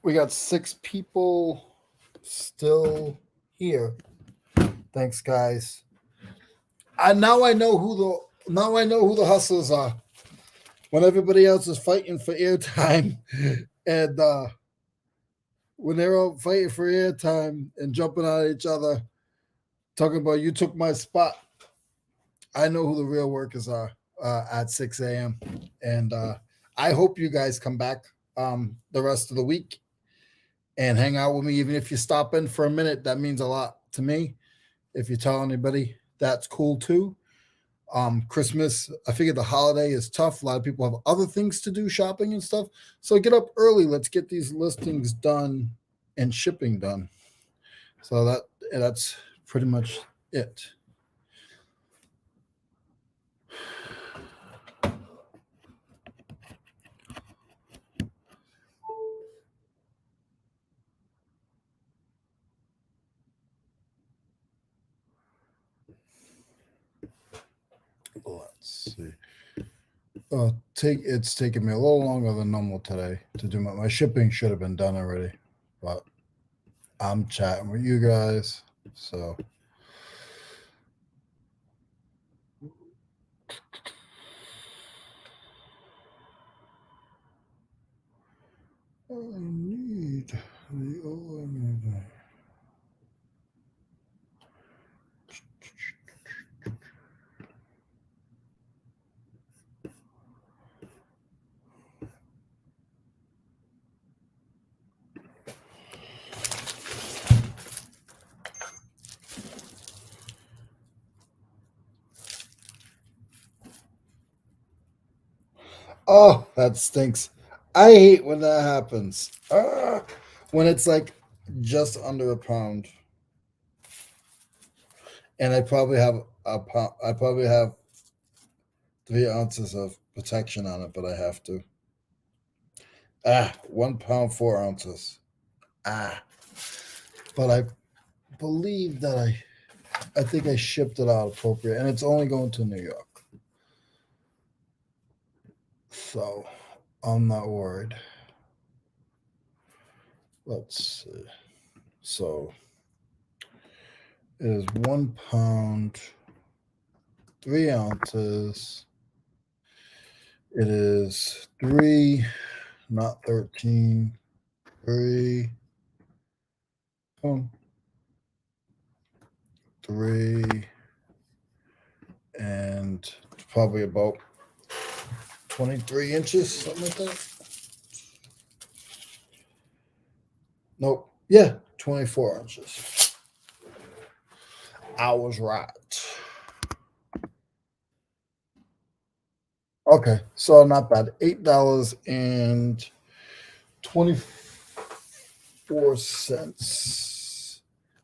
We got 6 people still here. Thanks, guys. Now I know who the hustlers are. When everybody else is fighting for airtime, and when they're all fighting for airtime and jumping at each other, talking about you took my spot, I know who the real workers are at 6 a.m. And I hope you guys come back the rest of the week and hang out with me. Even if you stop in for a minute, that means a lot to me. If you tell anybody, that's cool too. Christmas, I figure the holiday is tough. A lot of people have other things to do, shopping and stuff. So get up early. Let's get these listings done and shipping done. So that's pretty much it. Let's see. It's taken me a little longer than normal today to do my shipping. Should have been done already, but I'm chatting with you guys. So I need the OMG. Oh, that stinks. I hate when that happens. When it's like just under a pound, and I probably have a pound. I probably have 3 ounces of protection on it, but I have to. 1 pound 4 ounces. Ah, but I believe that I think I shipped it out appropriate, and it's only going to New York, so I'm not worried. let's see. So it is 1 pound, 3 ounces. It is 3, not 13. 3, 3, and probably about 23 inches, something like that. Nope. Yeah, 24 inches. I was right. Okay, so not bad. $8.24.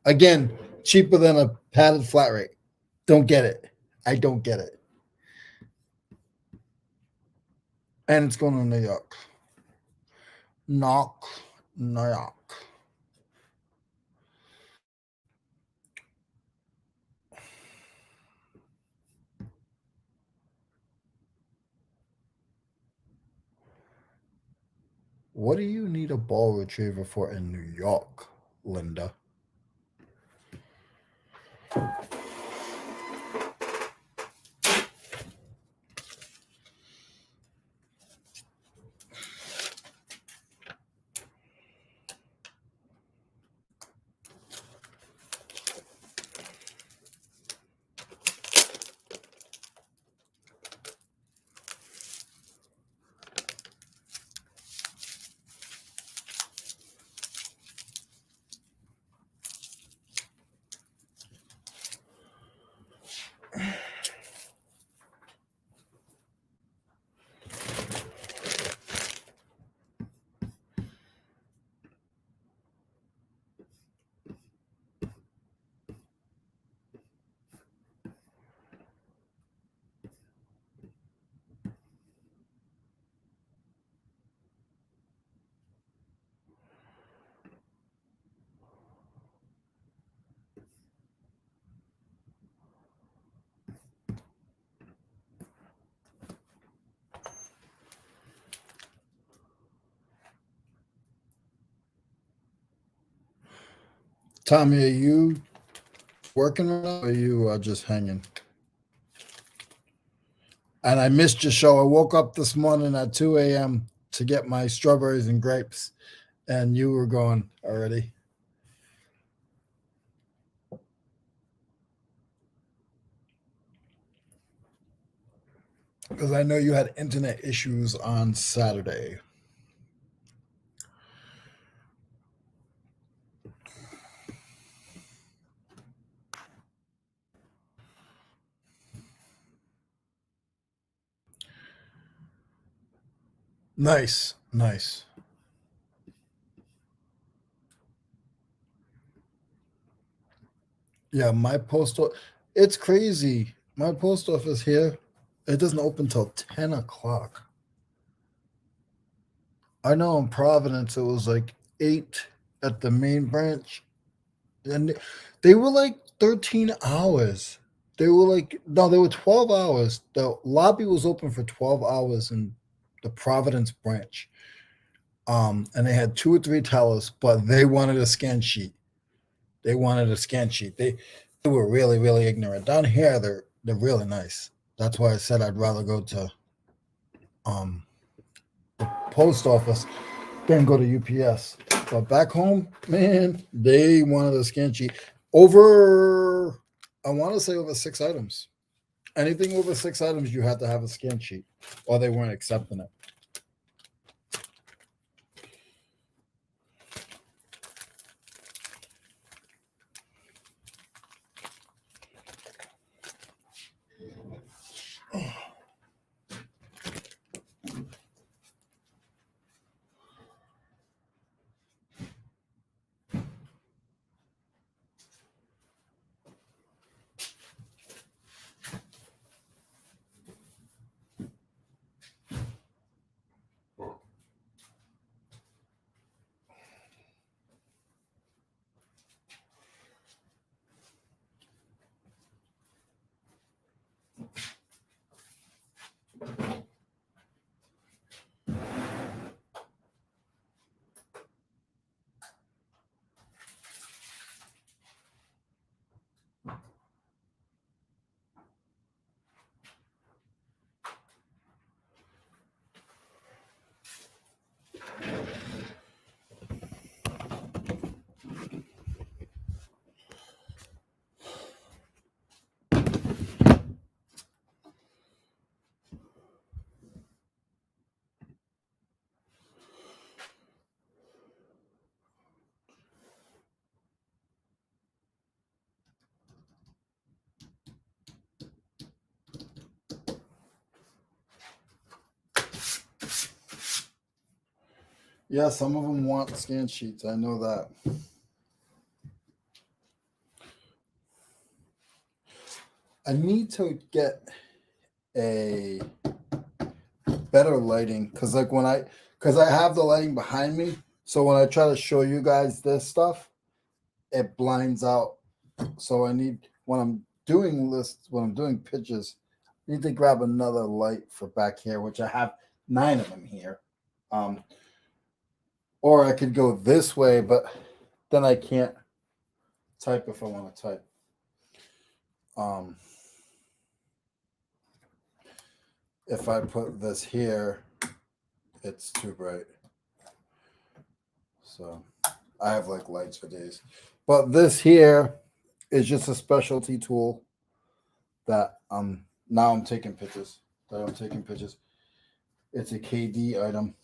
Again, cheaper than a padded flat rate. Don't get it. I don't get it. And it's going to New York. New York. What do you need a ball retriever for in New York, Linda? Tommy, are you working right now, or are you just hanging? And I missed your show. I woke up this morning at 2 a.m. to get my strawberries and grapes, and you were gone already. Because I know you had internet issues on Saturday. Nice, nice. Yeah, it's crazy. My post office here, it doesn't open till 10 o'clock. I know in Providence it was like 8 at the main branch, and they were like 13 hours. They were like, no, they were 12 hours. The lobby was open for 12 hours in the Providence branch. And they had 2 or 3 tellers, but they wanted a scan sheet. They wanted a scan sheet. They were really, really ignorant. Down here, they're really nice. That's why I said I'd rather go to the post office than go to UPS. But back home, man, they wanted a scan sheet over. I want to say over 6 items. Anything over 6 items, you had to have a scan sheet, or they weren't accepting it. Yeah, some of them want scan sheets. I know that. I need to get a better lighting because, like, because I have the lighting behind me, so when I try to show you guys this stuff, it blinds out. So I need when I'm doing lists, when I'm doing pitches, I need to grab another light for back here, which I have 9 of them here. Um, or I could go this way, but then I can't type if I want to type. Um, if I put this here, it's too bright. So I have like lights for days. But this here is just a specialty tool that now I'm taking pictures. That I'm taking pictures. It's a KD item.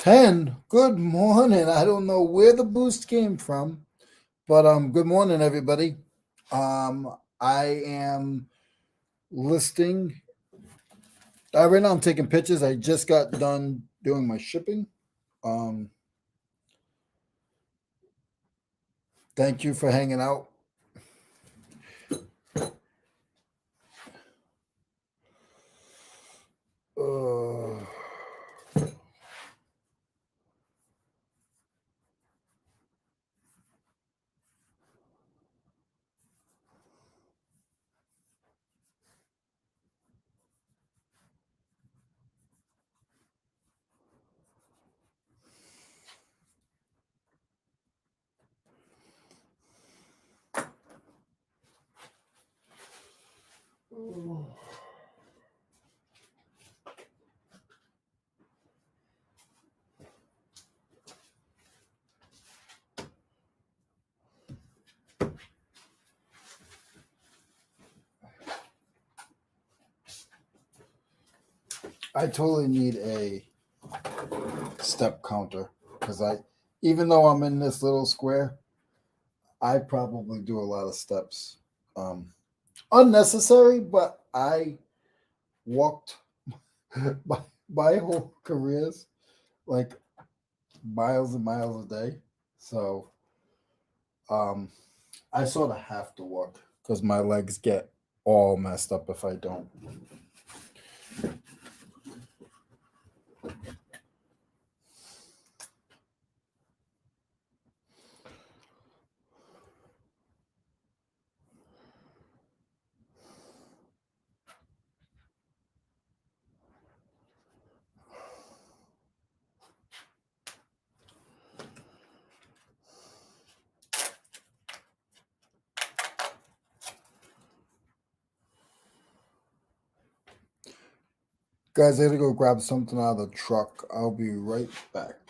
10. Good morning. I don't know where the boost came from, but good morning everybody. I am listing right now I'm taking pictures. I just got done doing my shipping. Um Thank you for hanging out. Uh, I totally need a step counter because even though I'm in this little square, I probably do a lot of steps. Unnecessary, but I walked my whole careers like miles and miles a day. So um, I sort of have to walk because my legs get all messed up if I don't. Guys, I gotta go grab something out of the truck. I'll be right back.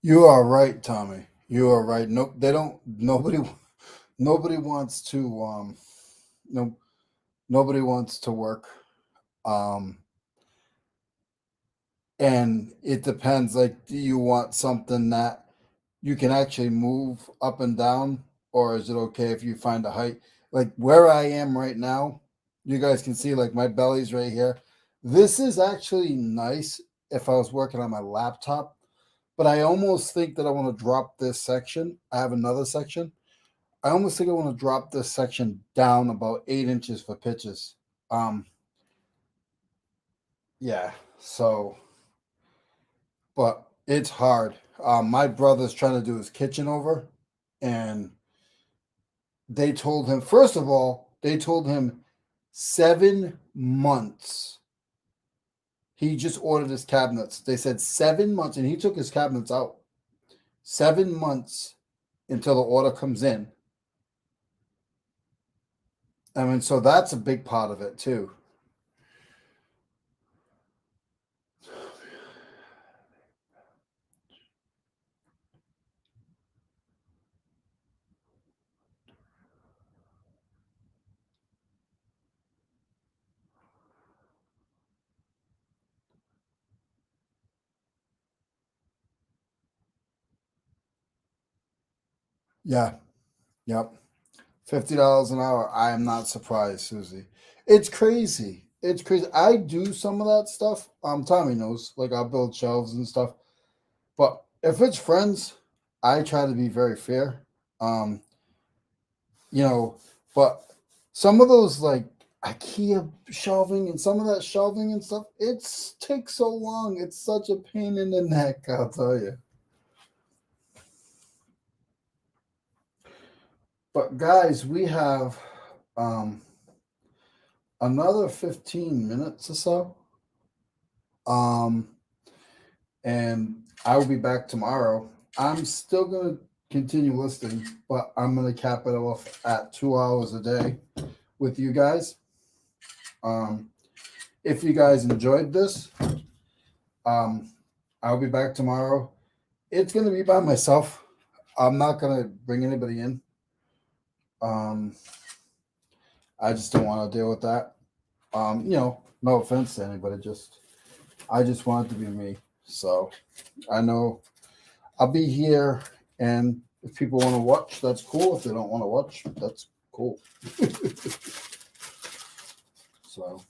You are right, Tommy. You are right. No, they don't. Nobody wants to. No, nobody wants to work. Um, and it depends. Like, do you want something that you can actually move up and down, or is it okay if you find a height? Like where I am right now, you guys can see like my belly's right here. This is actually nice if I was working on my laptop, but I almost think that I want to drop this section. I have another section. I almost think I want to drop this section down about 8 inches for pitches. Um, yeah. So, but it's hard. My brother's trying to do his kitchen over, and they told him, first of all, they told him 7 months. He just ordered his cabinets. They said 7 months, and he took his cabinets out. 7 months until the order comes in. I mean, so that's a big part of it too. Yeah. Yep. $50 an hour. I am not surprised, Susie. It's crazy. It's crazy. I do some of that stuff. Tommy knows. Like I'll build shelves and stuff. But if it's friends, I try to be very fair. Um, you know, but some of those like IKEA shelving and some of that shelving and stuff, it's takes so long. It's such a pain in the neck, I'll tell you. But guys, we have um another 15 minutes or so. Um and I will be back tomorrow. I'm still gonna continue listening, but I'm gonna cap it off at 2 hours a day with you guys. Um if you guys enjoyed this, um I'll be back tomorrow. It's gonna be by myself. I'm not gonna bring anybody in. Um, I just don't want to deal with that. No offense to anybody, just I just want it to be me. So I know I'll be here, and if people want to watch, that's cool. If they don't want to watch, that's cool. So,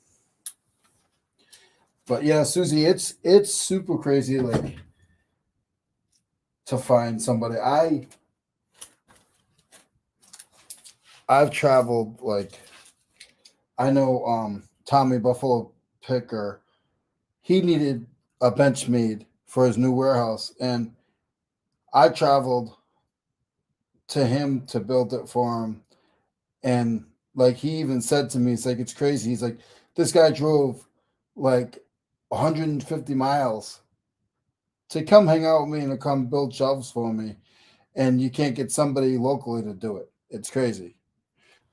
but yeah, Susie, it's super crazy, like to find somebody. I've traveled like I know Tommy Buffalo Picker, he needed a bench made for his new warehouse, and I traveled to him to build it for him. And like he even said to me, it's like it's crazy. He's like, this guy drove like 150 miles to come hang out with me and to come build shelves for me, and you can't get somebody locally to do it. It's crazy.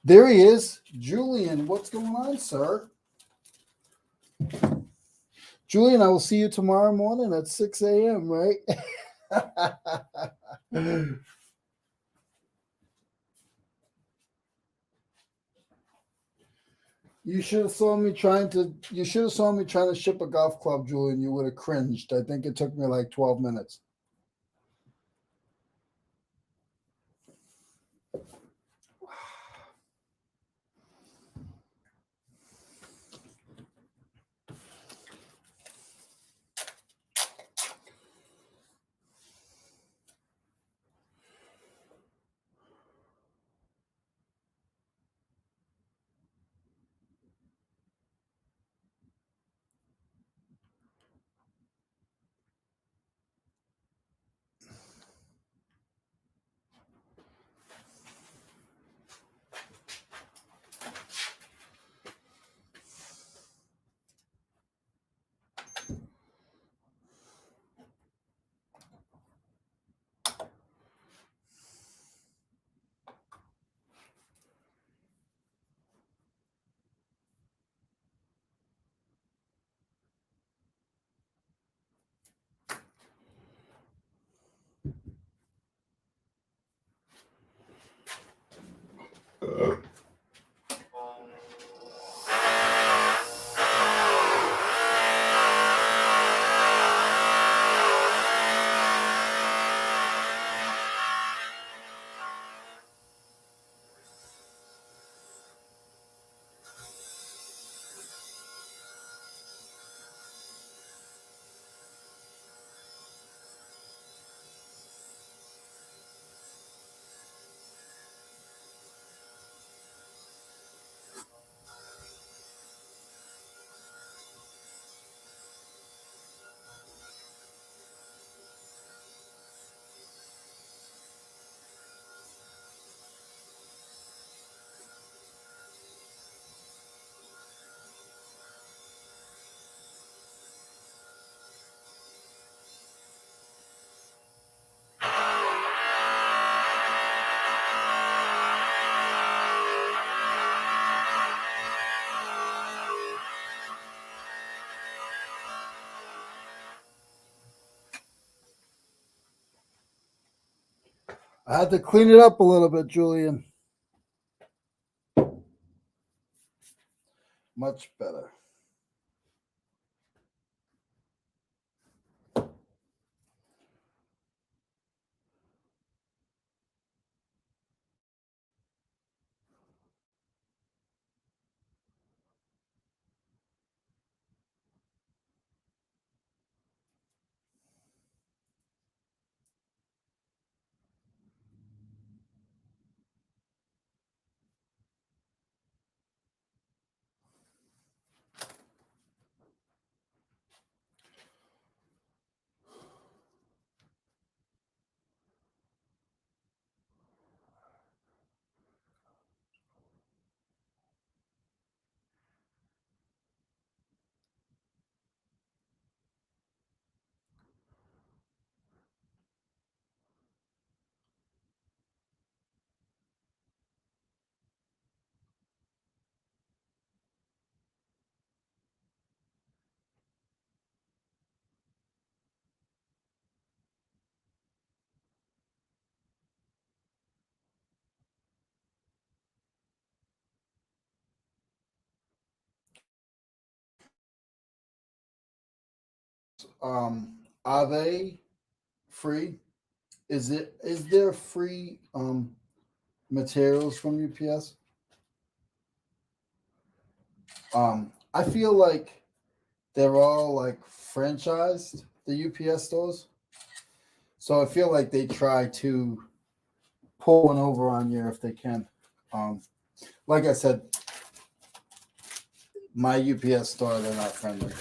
There he is, Julian. What's going on, sir? Julian, I will see you tomorrow morning at 6 a.m., right? You should have saw me trying to. You should have saw me trying to ship a golf club, Julian. You would have cringed. I think it took me like 12 minutes. I had to clean it up a little bit, Julian. Much better. Are they free? Is there free materials from UPS? I feel like they're all like franchised, the UPS stores. So I feel like they try to pull one over on you if they can. Um, like I said, my UPS store, they're not friendly.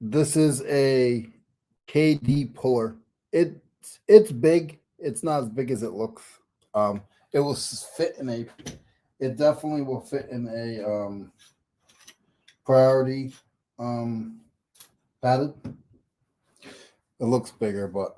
This is a KD puller. It's big. It's not as big as it looks. It will fit in a. It definitely will fit in a priority padded. It looks bigger, but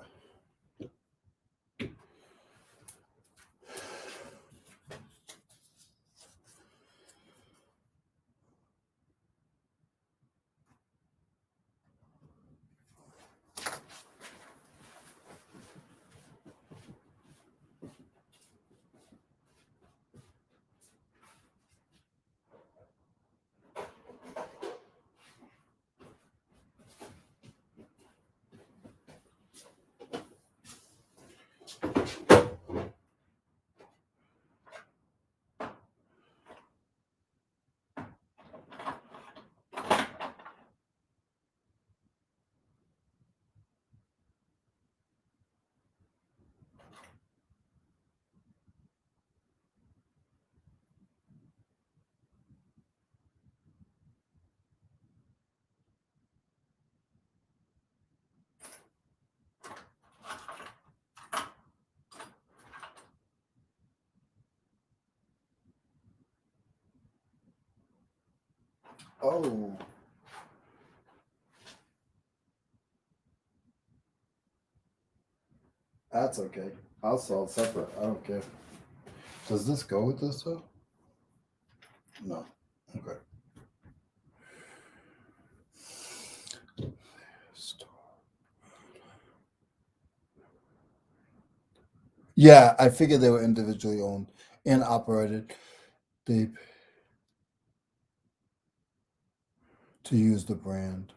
oh, that's okay. I'll sell it separate. I don't care. Does this go with this though? No. Okay. Yeah, I figured they were individually owned and operated. They to use the brand.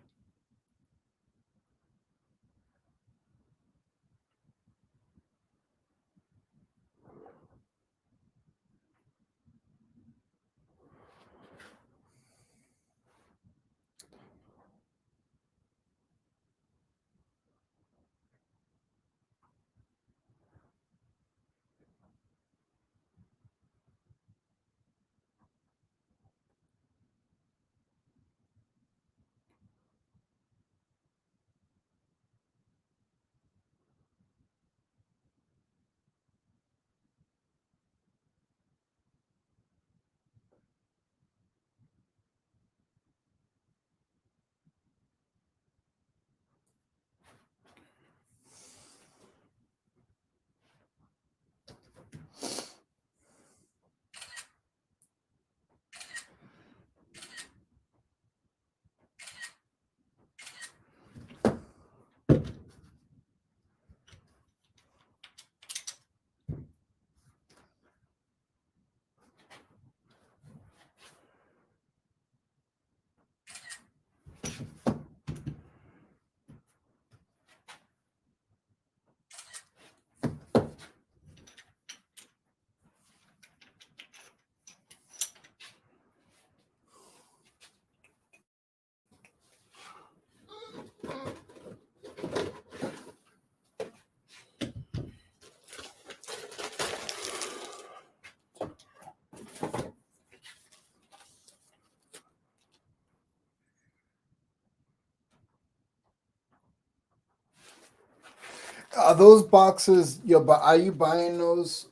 Are those boxes? Are you buying those,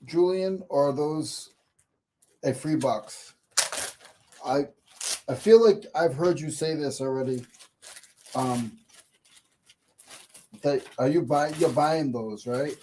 Julian, or are those a free box? I I feel like I've heard you say this already. Um, that are you buying? You're buying those, right?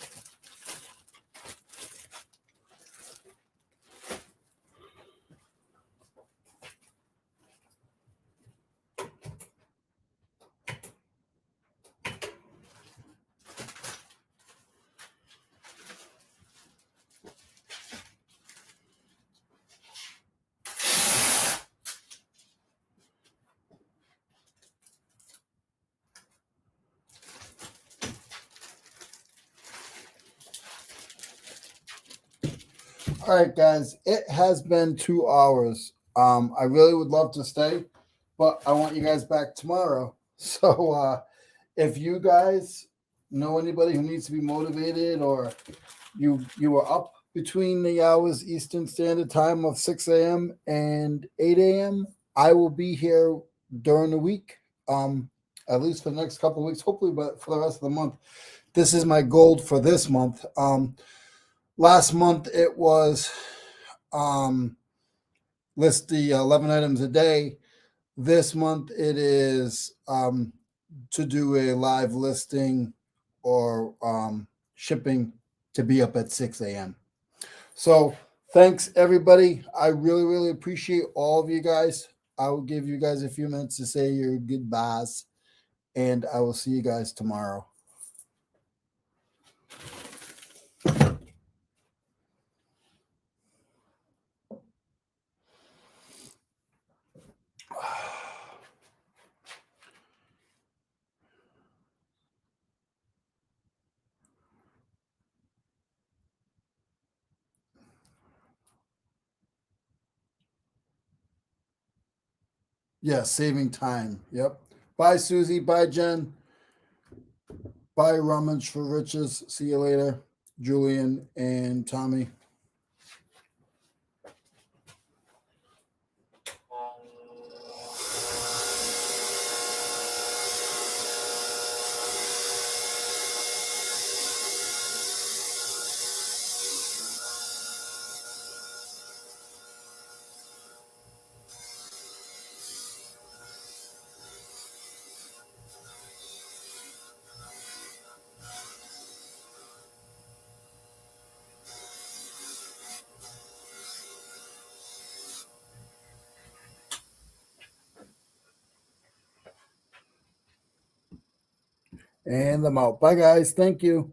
All right, guys. It has been 2 hours. I really would love to stay, but I want you guys back tomorrow. So, if you guys know anybody who needs to be motivated, or you are up between the hours Eastern Standard Time of 6 a.m. and 8 a.m., I will be here during the week. At least for the next couple of weeks, hopefully, but for the rest of the month. This is my goal for this month. Last month it was um, list the 11 items a day. This month it is to do a live listing or shipping to be up at 6 a.m. So thanks everybody. I really, really appreciate all of you guys. I will give you guys a few minutes to say your goodbyes, and I will see you guys tomorrow. Yeah, saving time. Yep. Bye, Susie. Bye, Jen. Bye, Rummage for Riches. See you later, Julian and Tommy. And I'm out. Bye, guys. Thank you.